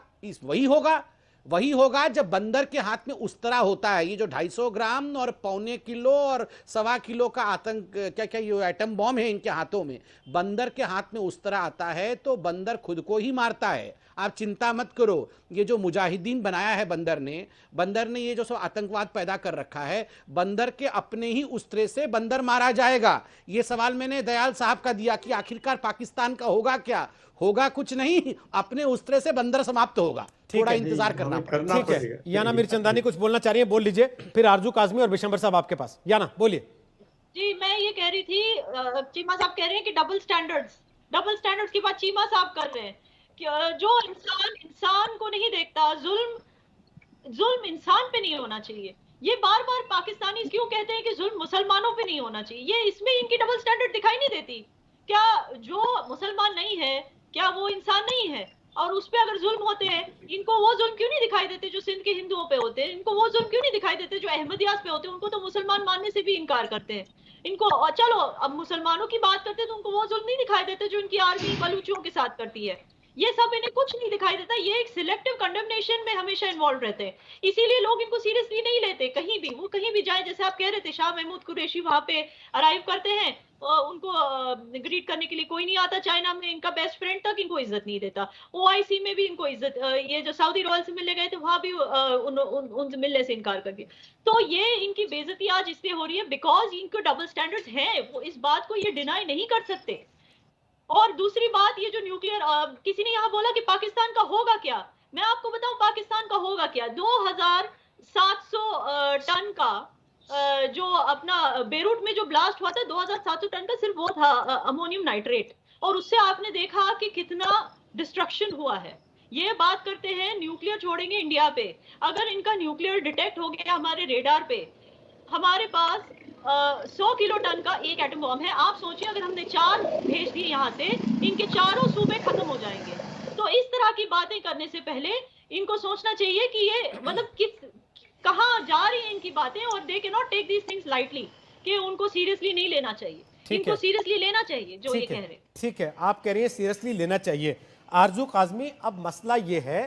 वही होगा जब बंदर के हाथ में उस तरह होता है। ये जो 250 ग्राम और 1.25 किलो और 1.25 किलो का आतंक, क्या ये एटम बॉम्ब है इनके हाथों में, बंदर के हाथ में उस तरह आता है तो बंदर खुद को ही मारता है। आप चिंता मत करो, ये जो मुजाहिदीन बनाया है बंदर ने ये जो सब आतंकवाद पैदा कर रखा है, बंदर के अपने ही उस्त्रे से बंदर मारा जाएगा। ये सवाल मैंने दयाल साहब का दिया कि आखिरकार पाकिस्तान का होगा क्या? होगा कुछ नहीं, अपने उस्त्रे से बंदर समाप्त होगा। थोड़ा इंतजार करना पड़ेगा। ठीक है, याना मीरचंदानी कुछ बोलना चाह रही है, बोल लीजिए, फिर आरजू काज़मी और बिशंबर साहब आपके पास। याना बोलिए। जी, मैं ये कह रही थी, चीमा साहब कह रहे हैं कि डबल स्टैंडर्ड्स की बात चीमा साहब कर रहे हैं कि जो इंसान को नहीं देखता, जुल्म इंसान पे नहीं होना चाहिए। ये बार बार पाकिस्तानी क्यों कहते हैं कि जुल्म मुसलमानों पे नहीं होना चाहिए? ये इसमें इनकी डबल स्टैंडर्ड दिखाई नहीं देती क्या? जो मुसलमान नहीं है क्या वो इंसान नहीं है? और उस पे अगर जुल्म होते हैं, इनको वो जुल्म क्यों नहीं दिखाई देते जो सिंध के हिंदुओं पे होते हैं? इनको वो जुल्म क्यों नहीं दिखाई देते जो अहमदियास पे होते हैं? उनको तो मुसलमान मानने से भी इनकार करते हैं। इनको चलो अब मुसलमानों की बात करते हैं तो उनको वो जुल्म नहीं दिखाई देते जो इनकी आर्मी बलूचियों के साथ करती है। ये सब इन्हें कुछ नहीं दिखाई देता। ये एक सिलेक्टिव कंडेमनेशन में हमेशा इन्वॉल्व रहते हैं, इसीलिए लोग इनको सीरियसली नहीं लेते। कहीं भी वो कहीं भी जाए, जैसे आप कह रहे थे, शाह महमूद कुरैशी वहां पे अराइव करते हैं, उनको ग्रीट करने के लिए कोई नहीं आता। चाइना में इनका बेस्ट फ्रेंड तक इनको इज्जत नहीं देता। ओआईसी में भी इनको इज्जत, ये जो सऊदी रॉयल से मिलने गए थे वहां भी उनसे मिलने से इनकार कर दिया। तो ये इनकी बेइज्जती आज इसलिए हो रही है बिकॉज इनको डबल स्टैंडर्ड्स हैं। वो इस बात को ये डिनाई नहीं कर सकते। और दूसरी बात, ये जो न्यूक्लियर, किसी ने यहाँ बोला कि पाकिस्तान का होगा क्या? मैं आपको बताऊं पाकिस्तान का होगा क्या। 2700 टन का जो अपना बेरूट में जो ब्लास्ट हुआ था, 2700 टन का सिर्फ वो था अमोनियम नाइट्रेट, और उससे आपने देखा कि कितना डिस्ट्रक्शन हुआ है। ये बात करते हैं न्यूक्लियर छोड़ेंगे इंडिया पे। अगर इनका न्यूक्लियर डिटेक्ट हो गया हमारे रेडार पे, हमारे पास 100 किलो टन का एक एटम बॉम्ब है। आप सोचिए अगर हमने 4 भेज दिए यहाँ से, इनके चारों सूबे खत्म हो जाएंगे। तो इस तरह की बातें करने से पहले इनको सोचना चाहिए कि ये मतलब कहाँ जा रही है इनकी बातें, और they can not take these things lightly, कि उनको सीरियसली नहीं लेना चाहिए। इनको सीरियसली लेना चाहिए जो ये कह रहे हैं। ठीक है, आप कह रही हैं सीरियसली लेना चाहिए। आरजू काज़मी, अब मसला ये है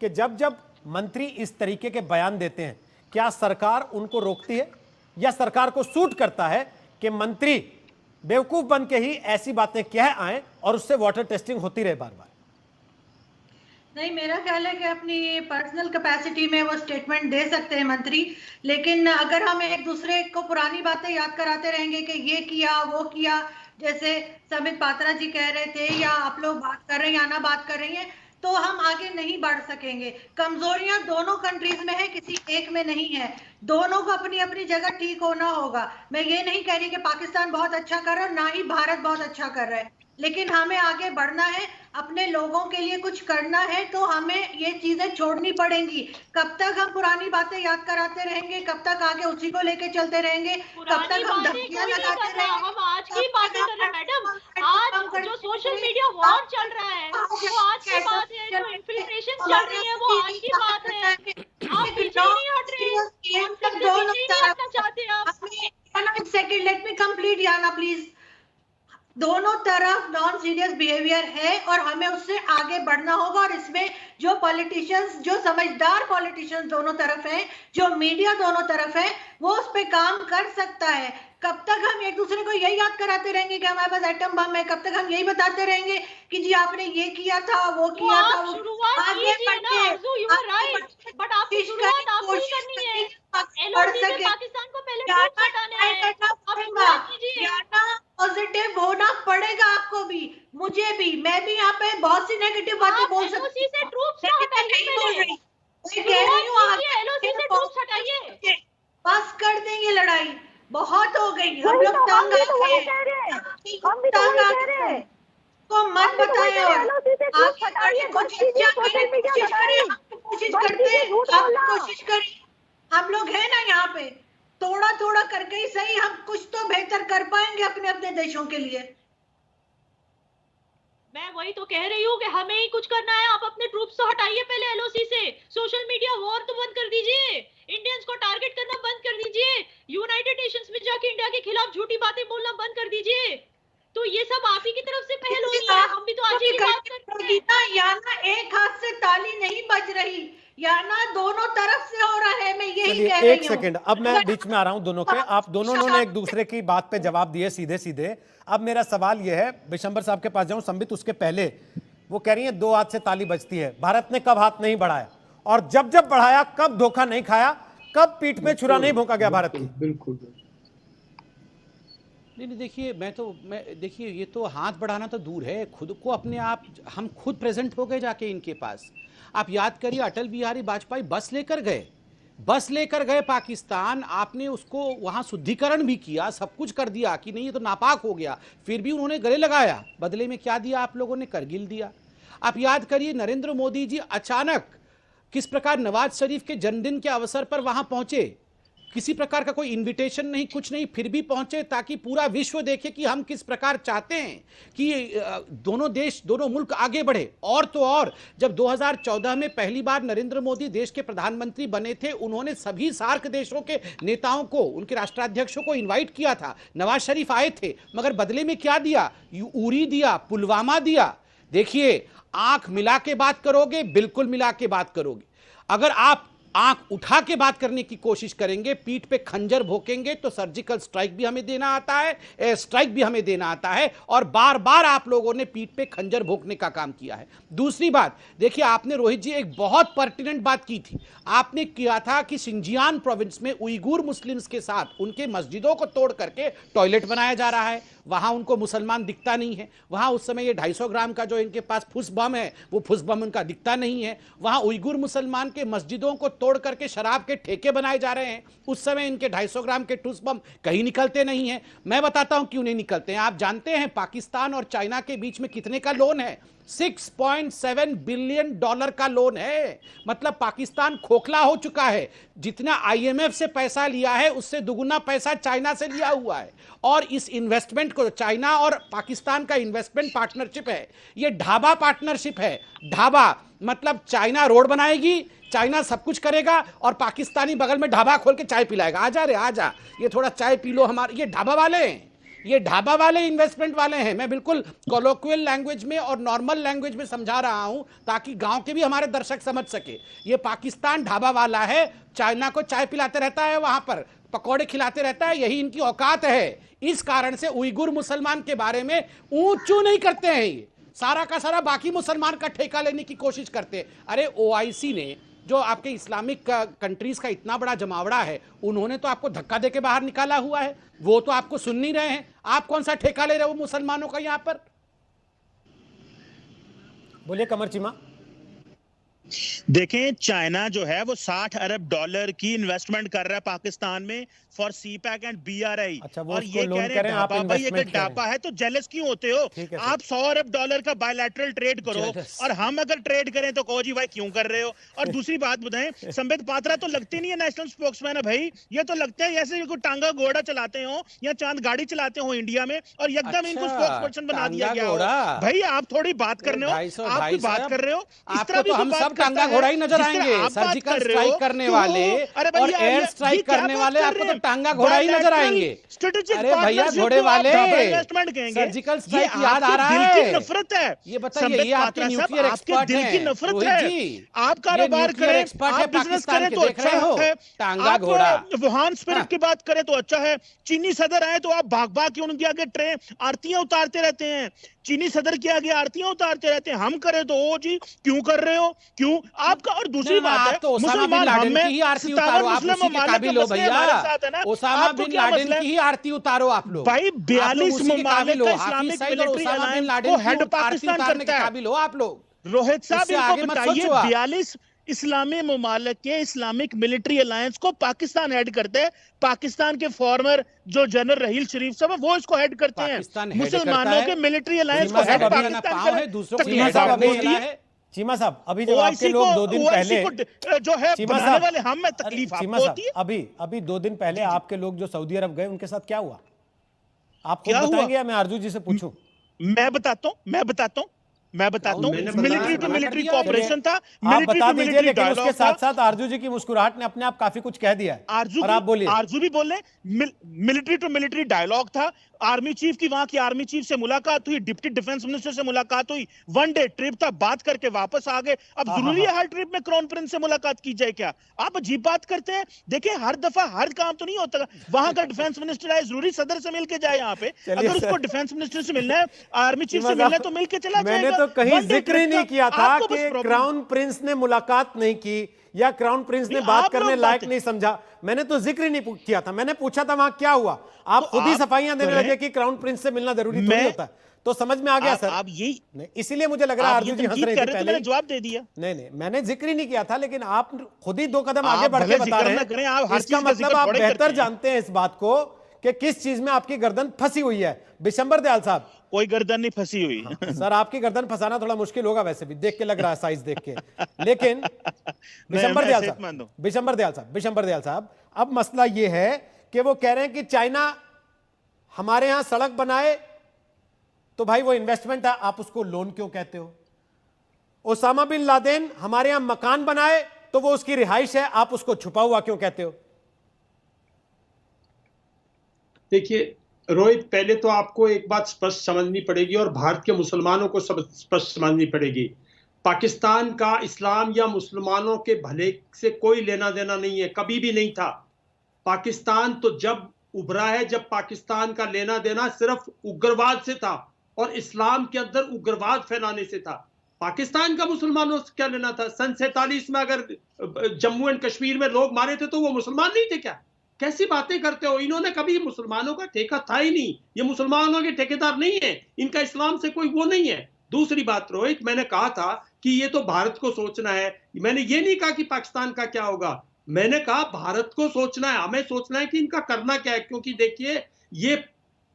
कि जब मंत्री इस तरीके के बयान देते हैं, क्या सरकार उनको रोकती है या सरकार को सूट करता है कि मंत्री बेवकूफ बन के ही ऐसी बातें कह आए और उससे वाटर टेस्टिंग होती रहे बार बार? नहीं, मेरा ख्याल है कि अपनी पर्सनल कैपेसिटी में वो स्टेटमेंट दे सकते हैं मंत्री, लेकिन अगर हम एक दूसरे को पुरानी बातें याद कराते रहेंगे कि ये किया वो किया, जैसे संबित पात्रा जी कह रहे थे या आप लोग बात कर रहे हैं या ना बात कर रही हैं, तो हम आगे नहीं बढ़ सकेंगे। कमजोरियां दोनों कंट्रीज में है, किसी एक में नहीं है। दोनों को अपनी अपनी जगह ठीक होना होगा। मैं ये नहीं कह रही कि पाकिस्तान बहुत अच्छा कर रहा है, ना ही भारत बहुत अच्छा कर रहा है। लेकिन हमें आगे बढ़ना है, अपने लोगों के लिए कुछ करना है, तो हमें ये चीजें छोड़नी पड़ेंगी। कब तक हम पुरानी बातें याद कराते रहेंगे, कब तक आगे उसी को लेके चलते रहेंगे, कब तक हम धमकियां लगाते रहेंगे। हम आज की बातें कर रहे हैं मैडम। आज जो सोशल मीडिया वॉर चल रहा है वो आज की बात है, जो इन्फिल्ट्रेशन चल रही है वो आज की बात है। आप पीछे नहीं हट रहे, हम सब पीछे नहीं हटना चाहते। आप एक second, let me complete Yana please. दोनों तरफ नॉन सीरियस बिहेवियर है और हमें उससे आगे बढ़ना होगा। और इसमें जो पॉलिटिशियंस, जो समझदार पॉलिटिशियंस दोनों तरफ हैं, जो मीडिया दोनों तरफ है, वो उस पे काम कर सकता है। कब तक हम एक दूसरे को यही याद कराते रहेंगे कि हमारे पास एटम बम है? कब तक हम यही बताते रहेंगे कि जी आपने ये किया था, वो किया था? आगे पाकिस्तान को पहले पॉजिटिव होना पड़ेगा आपको भी, मुझे भी। मैं भी यहाँ पे बहुत सी नेगेटिव बातें बोल सकती हूँ, बस कर देंगे लड़ाई, बहुत हो गई, हम लोग तंग आ गए। को मत बताए और कोशिश करें। हम लोग हैं ना यहाँ पे, थोड़ा थोड़ा करके ही सही हम कुछ तो बेहतर कर पाएंगे अपने अपने देशों के लिए। मैं वही तो कह रही हूँ कि हमें ही कुछ करना है। आप अपने ट्रूप्स तो हटाइए पहले एलओसी से, सोशल मीडिया वॉर तो बंद कर दीजिए, इंडियंस को टारगेट करना बंद कर दीजिए, यूनाइटेड नेशंस में जाके इंडिया के खिलाफ झूठी बातें बोलना बंद कर दीजिए। तो ये सब आप ही की तरफ से पहल हुई है, हम भी तो आज ही की बात कर रहे हैं। याना एक हाथ से ताली नहीं बज रही, याना दोनों तरफ से हो रहा है। मैं यही कह रही हूं। एक सेकंड, अब मैं बीच में आ रहा हूं दोनों के। आप दोनों ने एक दूसरे की बात पे जवाब दिए सीधे सीधे। अब मेरा सवाल यह है, बिशंबर साहब के पास जाऊं, संबित उसके पहले। वो कह रही है दो हाथ से ताली बजती है। भारत ने कब हाथ नहीं बढ़ाया, और जब जब बढ़ाया कब धोखा नहीं खाया, कब पीठ में छुरा नहीं भोंका गया भारत की? बिल्कुल नहीं, देखिए देखिए ये तो हाथ बढ़ाना तो दूर है, खुद को अपने आप हम खुद प्रेजेंट हो गए जाके इनके पास। आप याद करिए, अटल बिहारी वाजपेयी बस लेकर गए पाकिस्तान। आपने उसको वहां शुद्धिकरण भी किया, सब कुछ कर दिया कि नहीं ये तो नापाक हो गया, फिर भी उन्होंने गले लगाया। बदले में क्या दिया आप लोगों ने? करगिल दिया। आप याद करिए, नरेंद्र मोदी जी अचानक किस प्रकार नवाज शरीफ के जन्मदिन के अवसर पर वहां पहुंचे, किसी प्रकार का कोई इनविटेशन नहीं, कुछ नहीं, फिर भी पहुंचे ताकि पूरा विश्व देखे कि हम किस प्रकार चाहते हैं कि दोनों देश, दोनों मुल्क आगे बढ़े। और तो और, जब 2014 में पहली बार नरेंद्र मोदी देश के प्रधानमंत्री बने थे, उन्होंने सभी सार्क देशों के नेताओं को, उनके राष्ट्राध्यक्षों को इन्वाइट किया था। नवाज शरीफ आए थे, मगर बदले में क्या दिया? उरी दिया, पुलवामा दिया। देखिए, आंख मिला के बात करोगे, बिल्कुल मिला के बात करोगे। अगर आप आंख उठा के बात करने की कोशिश करेंगे, पीठ पे खंजर भोंकेंगे, तो सर्जिकल स्ट्राइक भी हमें देना आता है, एयर स्ट्राइक भी हमें देना आता है, और बार बार आप लोगों ने पीठ पे खंजर भोंकने का काम किया है। दूसरी बात देखिए, आपने रोहित जी एक बहुत पर्टिनेंट बात की थी। आपने किया था कि सिंजियान प्रोविंस में उइगुर मुस्लिम्स के साथ उनके मस्जिदों को तोड़ करके टॉयलेट बनाया जा रहा है, वहां उनको मुसलमान दिखता नहीं है। वहां उस समय ये 250 ग्राम का जो इनके पास फुस बम है, वो फुस बम उनका दिखता नहीं है। वहां उइगुर मुसलमान के मस्जिदों को तोड़ करके शराब के ठेके बनाए जा रहे हैं, उस समय इनके 250 ग्राम के ठुस बम कहीं निकलते नहीं है। मैं बताता हूं क्यों नहीं निकलते हैं। आप जानते हैं पाकिस्तान और चाइना के बीच में कितने का लोन है? $6.7 बिलियन का लोन है। मतलब पाकिस्तान खोखला हो चुका है। जितना IMF से पैसा लिया है, उससे दुगुना पैसा चाइना से लिया हुआ है। और इस इन्वेस्टमेंट को, चाइना और पाकिस्तान का इन्वेस्टमेंट पार्टनरशिप है, ये ढाबा पार्टनरशिप है। ढाबा मतलब चाइना रोड बनाएगी, चाइना सब कुछ करेगा, और पाकिस्तानी बगल में ढाबा खोल के चाय पिलाएगा। आजा रे आजा, ये थोड़ा चाय पी लो हमारे। ये ढाबा वाले हैं, ये ढाबा वाले इन्वेस्टमेंट वाले हैं। मैं बिल्कुल कोलोक्वियल लैंग्वेज में और नॉर्मल लैंग्वेज में समझा रहा हूं, ताकि गांव के भी हमारे दर्शक समझ सके। ये पाकिस्तान ढाबा वाला है, चाइना को चाय पिलाते रहता है, वहां पर पकौड़े खिलाते रहता है, यही इनकी औकात है। इस कारण से उइगुर मुसलमान के बारे में ऊंचू नहीं करते हैं। ये सारा का सारा बाकी मुसलमान का ठेका लेने की कोशिश करते हैं। अरे OIC ने, जो आपके इस्लामिक कंट्रीज का इतना बड़ा जमावड़ा है, उन्होंने तो आपको धक्का देके बाहर निकाला हुआ है। वो तो आपको सुन नहीं रहे हैं। आप कौन सा ठेका ले रहे हो मुसलमानों का? यहां पर बोलिए कमर चीमा। देखें, चाइना जो है वो $60 अरब की इन्वेस्टमेंट कर रहा है पाकिस्तान में फॉर सीपैक एंड बीआरआई। अच्छा, वो और उसको ये लोन कह रहे करें, हैं आप ढापा, भाई अगर इन्वेस्टमेंट ढापा है तो जेलस क्यों होते हो? ठीक है आप $100 अरब का बायलैटरल ट्रेड करो Jealous। और हम अगर ट्रेड करें तो कहो जी भाई क्यों कर रहे हो? और दूसरी बात बताएं, संबित पात्रा तो लगते नहीं है नेशनल स्पोक्समैन है भाई, ये तो लगते हैं जैसे कोई टांगा घोड़ा चलाते हो या चांद गाड़ी चलाते हो इंडिया में, और एकदम इनको अच्छा, स्पोक्स पर्सन बना दिया टांगा गया हो। घोड़ा। भाई आप थोड़ी बात कर रहे हो, भाई साहब, आप भाई कोई बात साहब, कर रहे हो, इस आपको तरह भी तो कोई हम बात सब करता टांगा है, घोड़ा ही नजर जिस तरह आएंगे। आप बात सर्जिकल कर रहे हो, स्ट्राइक करने तो वाले अरे और भैया, एयर ये स्ट्राइक क्या करने बात वाले कर आपको रहे तो हैं? टांगा घोड़ा ही नजर Bilateral आएंगे। strategic अरे भैया partnership घोड़े को आप वाले, ढाबा investment कहेंगे। सर्जिकल ये स्ट्राइक याद आ आपके रहा दिल की है? नफरत है। ये बताइए, संबित ये आपके पात्रा साहब, न्यूक्लियर आपके एक्सपर्ट दिल की हैं नफरत रोहित है। जी। आप ये कारोबार न्यूक्लियर करें, एक्सपर्ट आप है बिजनेस पाकिस्तान करें के, तो देख अच्छा रहे हो? है। टांगा आप घोड़ा। वुहान स्पिरिट हाँ। की बात करें तो अच्छा है। चीनी सदर आए तो आप भाग भाग के उनके आगे ट्रेन आरतियां उतारते रहते हैं। चीनी सदर के आगे आरतियां उतारते रहते हैं। हम करें तो ओ जी क्यों कर रहे हो, क्यों आपका? और दूसरी नहीं, बात है, आप तो ओसामा बिन मुसलमान हम लादेन में की ही आरती 57 उतारो, आप मुस्लिम उसी के ममालिक काबिल हो बसते हैं भैया। हमारे साथ, है ना? ओसामा आपको बिन क्या लादेन मसला है? की ही आरती उतारो आप लोग। भाई आप लोग 42 उसी के ममालिक काबिल हो। का हाफिज इस्लामिक सईद और military Osama bin alliance Laden को की हेड आरती पाकिस्तान उतारने के करता है। काबिल हो आप लोग। रोहित साहब, इससे इनको आगे मत बताइए, सोचो आप। 42 इस्लामी ममालिक के इस्लामिक मिलिट्री अलायंस को पाकिस्तान हेड करते हैं। पाकिस्तान के फॉर्मर जो जनरल रहील शरीफ साहब है, वो इसको हेड करते हैं। पाकिस्तान हेड करता मुसलमानों है। के मिलिट्री अलायंस चीमा को हेड साहब, अभी ना पाकिस्तान पाँव करे। है, दूसरों की चीमा हेड साहब, करने अभी वाला है। चीमा साहब, अभी जब आपके ओआईसी लोग को 2 दिन ओआईसी पहले, को जो है चीमा बनाने साहब, वाले हम में अरे तकलीफ चीमा आपको साहब, होती है। अभी 2 दिन पहले आपके लोग जो सऊदी अरब गए, उनके साथ क्या हुआ? आप खुद क्या हुआ? बताएंगे या मैं आरजू जी से पूछूं? मैं बताता हूं मैंने मिलिट्री बताया, टू मना मिलिट्री दिया। कोऑपरेशन था, आप मिलिट्री बता टू दीजिए, मिलिट्री लेकिन उसके डायलॉग साथ था। साथ आरजू जी की मुस्कुराहट ने अपने आप काफी कुछ कह दिया है। और आप बोलिए। आरजू भी बोले, मिलिट्री टू मिलिट्री डायलॉग था। आर्मी चीफ की, वहां की आर्मी चीफ से मुलाकात हुई, डिप्टी डिफेंस मिनिस्टर से मुलाकात हुई, 1 डे ट्रिप था, बात करके वापस आ गए। अब जरूरी है हर ट्रिप में क्राउन प्रिंस से मुलाकात की जाए क्या? आप अजीब बात करते हैं। देखिए, हर दफा हर काम तो नहीं होता। वहां का डिफेंस मिनिस्टर आए, जरूरी सदर से मिलके जाए। यहाँ पे अगर उसको डिफेंस मिनिस्टर से मिलना है, आर्मी चीफ से मिलना है, तो मिलके चला जाएगा। मैंने तो कहीं 1 डे जिक्र ही ट्रिप नहीं किया था आपको बस कि प्रॉब्लम- क्राउन प्रिंस ने मुलाकात नहीं की या क्राउन प्रिंस ने नहीं, बात आप करने लोग लायक बात- नहीं समझा। मैंने तो जिक्र ही नहीं किया था। मैंने पूछा था वहां क्या हुआ। आप तो खुद ही आप सफाइयां देने करें। लगे कि क्राउन प्रिंस से मिलना जरूरी थोड़ी मैं- होता है। तो समझ में आ गया सर। आप यही नहीं, इसीलिए मुझे लग रहा है आप आरजू ये जी हंस तनकीद रही कर थी रहे थे, पहले मैंने ही। जवाब दे दिया। नहीं, मैंने जिक्र ही नहीं किया था, लेकिन आप खुद ही 2 कदम आप आगे बढ़ के भले बता जिक्र रहे ना हैं। करें, आप हर इसका चीज का मतलब जिक्र आप थोड़े बेहतर करते हैं। जानते हैं इस बात को कि किस चीज में आपकी गर्दन फंसी हुई है। बिशंबर दयाल साहब, कोई गर्दन नहीं फंसी हुई। सर आपकी गर्दन फंसाना थोड़ा मुश्किल होगा, वैसे भी देख के लग रहा है, साइज देख के। लेकिन बिशंबर मैं दयाल सेहतमंद साहब, हूं। बिशंबर दयाल साहब, अब मसला यह है कि वो कह रहे हैं कि चाइना हमारे यहां सड़क बनाए तो भाई वो इन्वेस्टमेंट है, आप उसको लोन क्यों कहते हो? ओसामा बिन लादेन हमारे यहां मकान बनाए तो वो उसकी रिहाइश है, आप उसको छुपा हुआ क्यों कहते हो? देखिए रोहित, पहले तो आपको एक बात स्पष्ट समझनी पड़ेगी और भारत के मुसलमानों को सब स्पष्ट समझनी पड़ेगी। पाकिस्तान का इस्लाम या मुसलमानों के भले से कोई लेना देना नहीं है, कभी भी नहीं था। पाकिस्तान तो जब उभरा है, जब पाकिस्तान का लेना देना सिर्फ उग्रवाद से था और इस्लाम के अंदर उग्रवाद फैलाने से था। पाकिस्तान का मुसलमानों से क्या लेना था? सन 47 में अगर जम्मू एंड कश्मीर में लोग मारे थे तो वो मुसलमान नहीं थे क्या? कैसी बातें करते हो? इन्होंने कभी मुसलमानों का ठेका था ही नहीं। ये मुसलमानों के ठेकेदार नहीं है, इनका इस्लाम से कोई वो नहीं है। दूसरी बात रोहित, मैंने कहा था कि ये तो भारत को सोचना है। मैंने ये नहीं कहा कि पाकिस्तान का क्या होगा, मैंने कहा भारत को सोचना है, हमें सोचना है कि इनका करना क्या है। क्योंकि देखिए, ये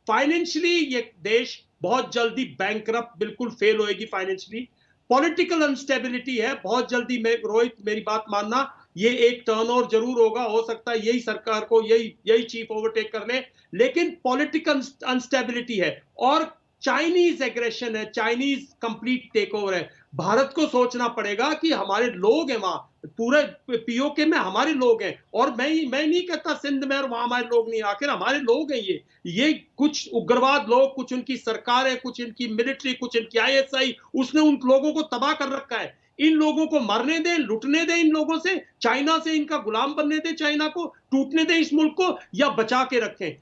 फाइनेंशियली ये देश बहुत जल्दी बैंकरप्ट, बिल्कुल फेल होएगी फाइनेंशियली। पॉलिटिकल अनस्टेबिलिटी है बहुत जल्दी। रोहित मेरी बात मानना, ये एक टर्नओवर जरूर होगा, हो सकता है यही सरकार को यही चीफ ओवरटेक कर ले, लेकिन पॉलिटिकल अनस्टेबिलिटी है और चाइनीज एग्रेशन है, चाइनीज कंप्लीट टेक ओवर है। भारत को सोचना पड़ेगा कि हमारे लोग हैं वहां, पूरे पीओके में हमारे लोग हैं। और मैं नहीं कहता सिंध में और वहां हमारे लोग नहीं, आखिर हमारे लोग हैं। ये कुछ उग्रवाद लोग, कुछ उनकी सरकार है, कुछ इनकी मिलिट्री, कुछ इनकी आईएसआई, उसने उन लोगों को तबाह कर रखा है। इन लोगों को मरने दें, लुटने दें, इन लोगों से, चाइना से इनका गुलाम बनने दें, चाइना को टूटने दें इस मुल्क को, या बचा के रखें।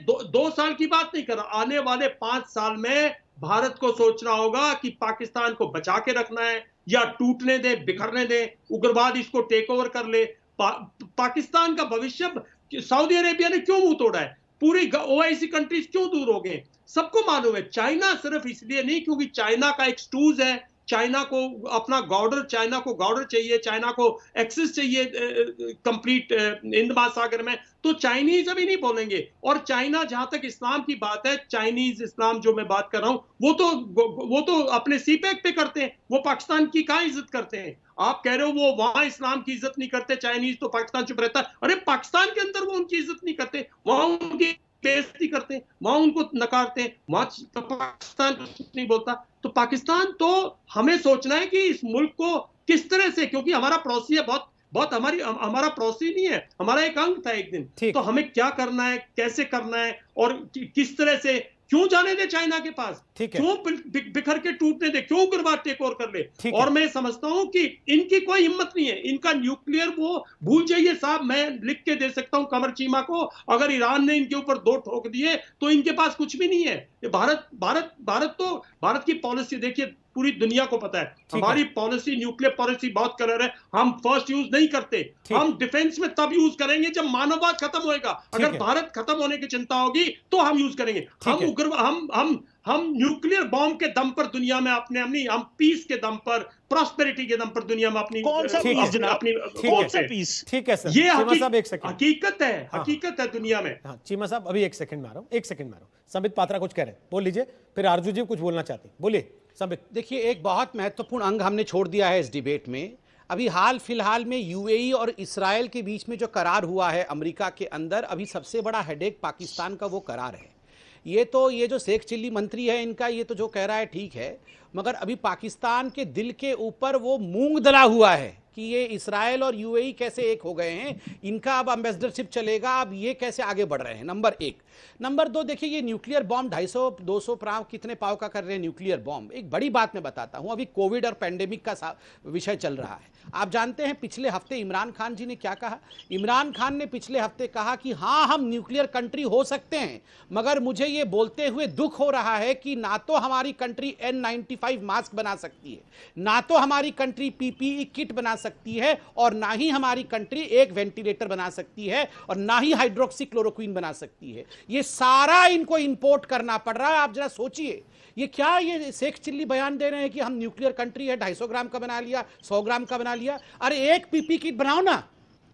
दो साल की बात नहीं कर रहा, आने वाले 5 साल में भारत को सोचना होगा कि पाकिस्तान को बचा के रखना है या टूटने दें, बिखरने दें, उग्रवाद इसको टेक ओवर कर ले। पाकिस्तान का भविष्य, सऊदी अरेबिया ने क्यों मुंह तोड़ा है? पूरी ओआईसी कंट्रीज क्यों दूर हो गए? सबको मालूम है। चाइना सिर्फ इसलिए नहीं क्योंकि चाइना का एक स्टूज है, चाइना को अपना गॉर्डर, चाइना को गॉर्डर चाहिए, चाइना को एक्सेस चाहिए कंप्लीट हिंद महासागर में, तो चाइनीज अभी नहीं बोलेंगे। और चाइना, जहां तक इस्लाम की बात है, चाइनीज इस्लाम जो मैं बात कर रहा हूं, वो तो अपने सीपैक पे करते हैं, वो पाकिस्तान की कहां इज्जत करते हैं? आप कह रहे हो वो वहां इस्लाम की इज्जत नहीं करते चाइनीज, तो पाकिस्तान चुप रहता है। अरे पाकिस्तान के अंदर वो उनकी इज्जत नहीं करते, वहां उनकी बेइज्जती करते हैं, वहां उनको नकारते हैं, वहां पाकिस्तान नहीं बोलता। तो पाकिस्तान, तो हमें सोचना है कि इस मुल्क को किस तरह से, क्योंकि हमारा पड़ोसी है, बहुत हमारा पड़ोसी नहीं है, हमारा एक अंग था एक दिन, तो हमें क्या करना है, कैसे करना है, और किस तरह से, क्यों जाने दे चाइना के पास, क्यों बिखर के टूटने दे, क्यों उग्रवाद टेक ओवर कर ले। और मैं समझता हूं कि इनकी कोई हिम्मत नहीं है, इनका न्यूक्लियर वो भूल जाइए साहब। मैं लिख के दे सकता हूं कमर चीमा को, अगर ईरान ने इनके ऊपर 2 ठोक दिए तो इनके पास कुछ भी नहीं है। ये भारत की पॉलिसी देखिए, पूरी दुनिया को पता है हमारी पॉलिसी, न्यूक्लियर पॉलिसी बहुत क्लियर है। हम फर्स्ट यूज नहीं करते, हम डिफेंस में तब यूज करेंगे जब मानववाद खत्म होएगा। अगर भारत खत्म होने की चिंता होगी तो हम यूज करेंगे। हम न्यूक्लियर बॉम्ब के दम पर दुनिया में हम पीस के दम पर, प्रॉस्पेरिटी के दम पर दुनिया में अपनी कौन सा पीस? ठीक है सर, ये हकीकत है दुनिया में। चीमा साहब अभी एक सेकंड में आ रहा हूं। संबित पात्रा कुछ कह रहे हैं, बोल लीजिए, फिर आरजू जी कुछ बोलना चाहते हैं, बोलिए संबित। देखिए, एक बहुत महत्वपूर्ण अंग हमने छोड़ दिया है इस डिबेट में। अभी हाल फिलहाल में यूएई और इस्राएल के बीच में जो करार हुआ है अमेरिका के अंदर, अभी सबसे बड़ा हेडेक पाकिस्तान का वो करार है। ये जो शेख चिल्ली मंत्री है इनका, ये तो जो कह रहा है ठीक है, मगर अभी पाकिस्तान के दिल के ऊपर वो मूंग दला हुआ है कि ये इस्राएल और यूएई कैसे एक हो गए हैं, इनका अब एम्बेसडरशिप चलेगा, अब ये कैसे आगे बढ़ रहे हैं, नंबर 1। नंबर 2, देखिए ये न्यूक्लियर बॉम्ब 250-200 पाव, कितने पाव का कर रहे हैं न्यूक्लियर बॉम्ब। एक बड़ी बात मैं बताता हूं, अभी कोविड और पैंडेमिक का विषय चल रहा है। आप जानते हैं पिछले हफ्ते इमरान खान जी ने क्या कहा? इमरान खान ने पिछले हफ्ते कहा कि हाँ, हम न्यूक्लियर कंट्री हो सकते हैं, मगर मुझे ये बोलते हुए दुख हो रहा है कि ना तो हमारी कंट्री N95 मास्क बना सकती है, ना तो हमारी कंट्री PPE किट बना सकती है, और ना ही हमारी कंट्री एक वेंटिलेटर बना सकती है, और ना ही हाइड्रोक्सी क्लोरोक्वीन बना सकती है। ये सारा इनको इंपोर्ट करना पड़ रहा है। आप जरा सोचिए, ये क्या, ये शेख चिल्ली बयान दे रहे हैं कि हम न्यूक्लियर कंट्री है, 250 ग्राम का बना लिया, 100 ग्राम का बना लिया। अरे एक PPE किट बनाओ ना,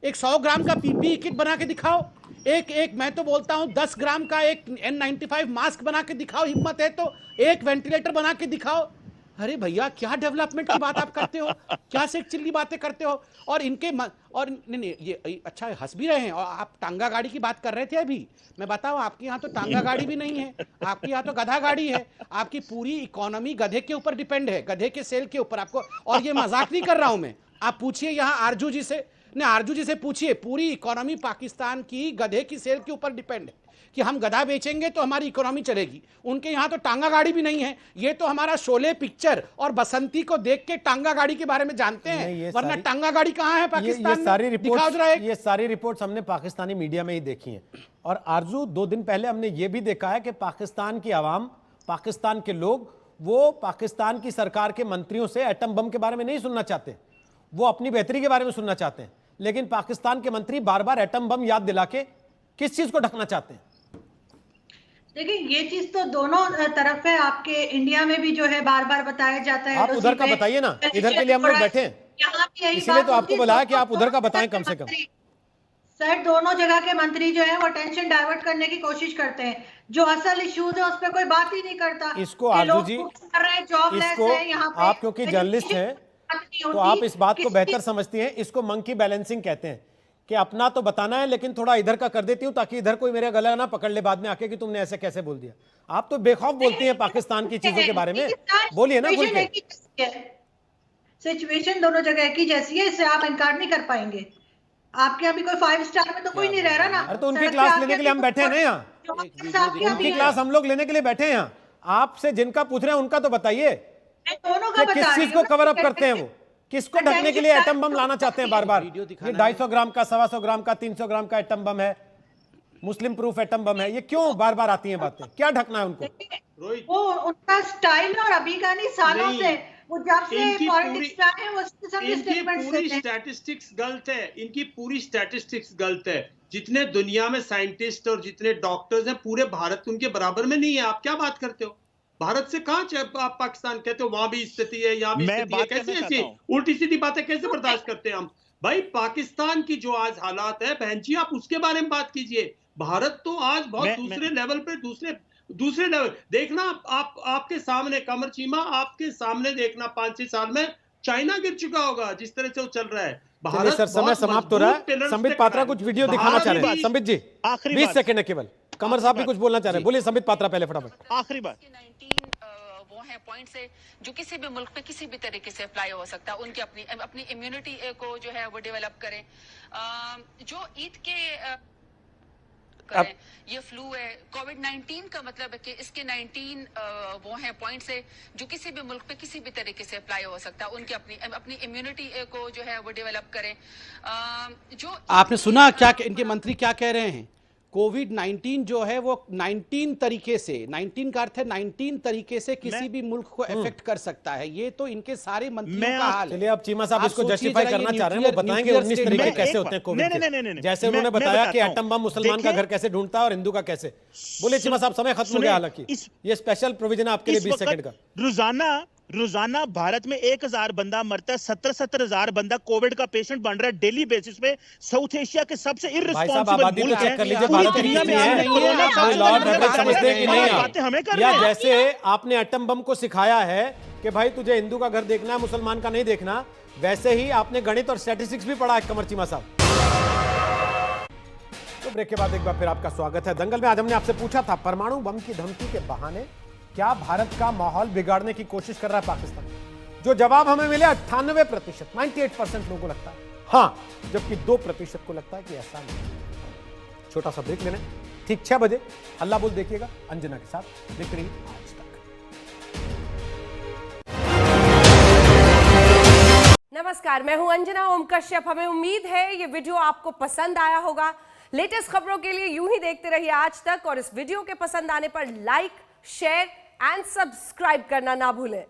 एक 100 ग्राम का PPE किट बना के दिखाओ, एक मैं तो बोलता हूं 10 ग्राम का एक N95 मास्क बना के दिखाओ, हिम्मत है तो एक वेंटिलेटर बना के दिखाओ। अरे भैया, क्या डेवलपमेंट की बात आप करते हो, क्या शेख चिल्ली बातें करते हो। और इनके और नहीं, ये अच्छा हंस भी रहे हैं। और आप टांगा गाड़ी की बात कर रहे थे अभी, मैं बताऊं आपके यहाँ तो टांगा गाड़ी भी नहीं है, आपके यहाँ तो गधा गाड़ी है। आपकी पूरी इकोनॉमी गधे के ऊपर डिपेंड है, गधे के सेल के ऊपर आपको। और ये मजाक नहीं कर रहा हूं मैं, आप पूछिए यहाँ आरजू जी से, आरजू जी से पूछिए, पूरी इकोनॉमी पाकिस्तान की गधे की सेल के ऊपर डिपेंड है कि हम गधा बेचेंगे तो हमारी इकोनॉमी चलेगी। उनके यहाँ तो टांगा गाड़ी भी नहीं है। ये तो हमारा शोले पिक्चर और बसंती को देख के टांगा गाड़ी के बारे में जानते हैं, वरना टांगा गाड़ी कहाँ है पाकिस्तान में? ये सारी रिपोर्ट्स हमने पाकिस्तानी मीडिया में ही देखी हैं। और आरजू, 2 दिन पहले हमने ये भी देखा है कि पाकिस्तान की आवाम, पाकिस्तान के लोग, वो पाकिस्तान की सरकार के मंत्रियों से एटम बम के बारे में नहीं सुनना चाहते, वो अपनी बेहतरी के बारे में सुनना चाहते हैं। लेकिन पाकिस्तान के मंत्री बार बार एटम बम याद दिला के किस चीज को ढकना चाहते हैं? देखिए, ये चीज तो दोनों तरफ है। आपके इंडिया में भी जो है बार बार बताया जाता है। आप उधर का बताइए ना, इधर के लिए हम लोग बैठे हैं, इसलिए तो आपको बुलाया कि आप उधर का बताएं कम से कम। सर, दोनों जगह के मंत्री जो है वो टेंशन डाइवर्ट करने की कोशिश करते हैं, जो असल इश्यूज है उस पर कोई बात ही नहीं करता। इसको आरजू जी, इसको आप क्योंकि जर्नलिस्ट हैं तो आप इस बात को बेहतर समझती हैं। इसको मंकी बैलेंसिंग कहते हैं कि अपना तो बताना है लेकिन थोड़ा इधर का कर देती हूं ताकि इधर कोई मेरा गला ना पकड़ ले बाद में आके कि तुमने ऐसे कैसे बोल दिया। आप तो बेखौफ बोलती हैं पाकिस्तान की चीजों के बारे में, बोलिए ना। सिचुएशन दोनों जगह एक ही जैसी है, इससे आप इनकार नहीं कर पाएंगे। आपके यहाँ भी कोई 5 स्टार में तो कोई नहीं रह रहा ना। अरे तो उनकी क्लास लेने के लिए हम बैठे हैं ना यहाँ, उनकी क्लास हम लोग लेने के लिए बैठे हैं यहाँ। आपसे जिनका पूछ रहे हैं उनका तो बताइए, किस चीज को कवर अप करते हैं वो, किसको ढकने के लिए एटम बम लाना चाहते हैं बार बार? ये 250 ग्राम का, 125 ग्राम का, 300 ग्राम का एटम बम है, मुस्लिम प्रूफ एटम बम है, ये क्यों बार बार आती हैं बातें? क्या ढकना है उनको? वो उनका स्टाइल और अभी का नहीं, सालों से वो जब से पॉलिटिक्स में है वो सब स्टेटमेंट्स देते हैं। स्टैटिस्टिक्स गलत है, इनकी पूरी स्टैटिस्टिक्स गलत है। जितने दुनिया में साइंटिस्ट और जितने डॉक्टर्स हैं, पूरे भारत उनके बराबर में नहीं है। आप क्या बात करते हो? भारत से कहाँ आप पाकिस्तान कहते हो वहां भी स्थिति है, यहाँ भी स्थिति है, कैसे ऐसी उल्टी सीधी बातें कैसे बर्दाश्त करते हैं हम? भाई पाकिस्तान की जो आज हालात है बहन जी, आप उसके बारे में बात कीजिए। भारत तो आज बहुत दूसरे लेवल पे दूसरे लेवल देखना, आपके सामने कमर चीमा, आपके सामने देखना 5-6 साल में चाइना गिर चुका होगा जिस तरह से वो चल रहा है। भारत सर समय समाप्त हो रहा है। संबित पात्रा कुछ वीडियो दिखाना चाह रहे हैं। संबित जी 20 सेकंड है केवल। कमर साहब भी कुछ बोलना चाह रहे हैं, बोलिए संबित पात्रा पहले फटाफट। आखिरी बात 19 वो है पॉइंट से जो किसी भी मुल्क पे किसी भी तरीके से अप्लाई हो सकता है, उनकी अपनी इम्यूनिटी को जो है वो डेवलप करें। जो ईद के करें, ये फ्लू है, कोविड-19 का मतलब है कि इसके 19 वो है पॉइंट से जो किसी भी मुल्क पे किसी भी तरीके से अप्लाई हो सकता है, उनकी अपनी इम्यूनिटी को जो है वो डेवलप करें। जो आपने सुना क्या इनके मंत्री क्या कह रहे हैं? कोविड-19 जो है वो 19 तरीके से, 19 का अर्थ है 19 तरीके से किसी भी मुल्क को इफेक्ट कर सकता है। ये तो इनके सारे मंत्रियों का हाल है। चलिए अब चीमा साहब इसको जस्टिफाई करना चाह रहे हैं, वो बताएंगे 19 तरीके कैसे होते हैं कोविड के। जैसे उन्होंने बताया कि एटम बम मुसलमान का घर कैसे ढूंढता है और हिंदू का कैसे। बोले चीमा साहब, समय खत्म हो गया। हालांकि ये स्पेशल प्रोविजन आपके लिए 20 सेकंड का। रोजाना भारत में 1000 बंदा मरता है, 70,000 बंदा कोविड का पेशेंट बन रहा है डेली बेसिस पे। साउथ एशिया के सबसे इररिस्पांसिबल मुल्क है। या जैसे आपने एटम बम को सिखाया है कि भाई तुझे हिंदू का घर देखना है, मुसलमान का नहीं देखना, वैसे ही आपने गणित और स्टैटिस्टिक्स भी पढ़ा है कमर चीमा साहब। तो ब्रेक के बाद एक बार फिर आपका स्वागत है। दंगल में आज हमने आपसे पूछा था, परमाणु बम की धमकी के बहाने क्या भारत का माहौल बिगाड़ने की कोशिश कर रहा है पाकिस्तान? जो जवाब हमें मिले 98%, 98% लोगों को लगता है हाँ, जबकि 2% को लगता है कि ऐसा नहीं। छोटा सा ब्रेक लेना, ठीक 6 बजे हल्ला बोल देखिएगा अंजना के साथ। देख रही आज तक। नमस्कार, मैं हूं अंजना ओम कश्यप। हमें उम्मीद है ये वीडियो आपको पसंद आया होगा। लेटेस्ट खबरों के लिए यूं ही देखते रहिए आज तक, और इस वीडियो के पसंद आने पर लाइक, शेयर एंड सब्सक्राइब करना ना भूलें।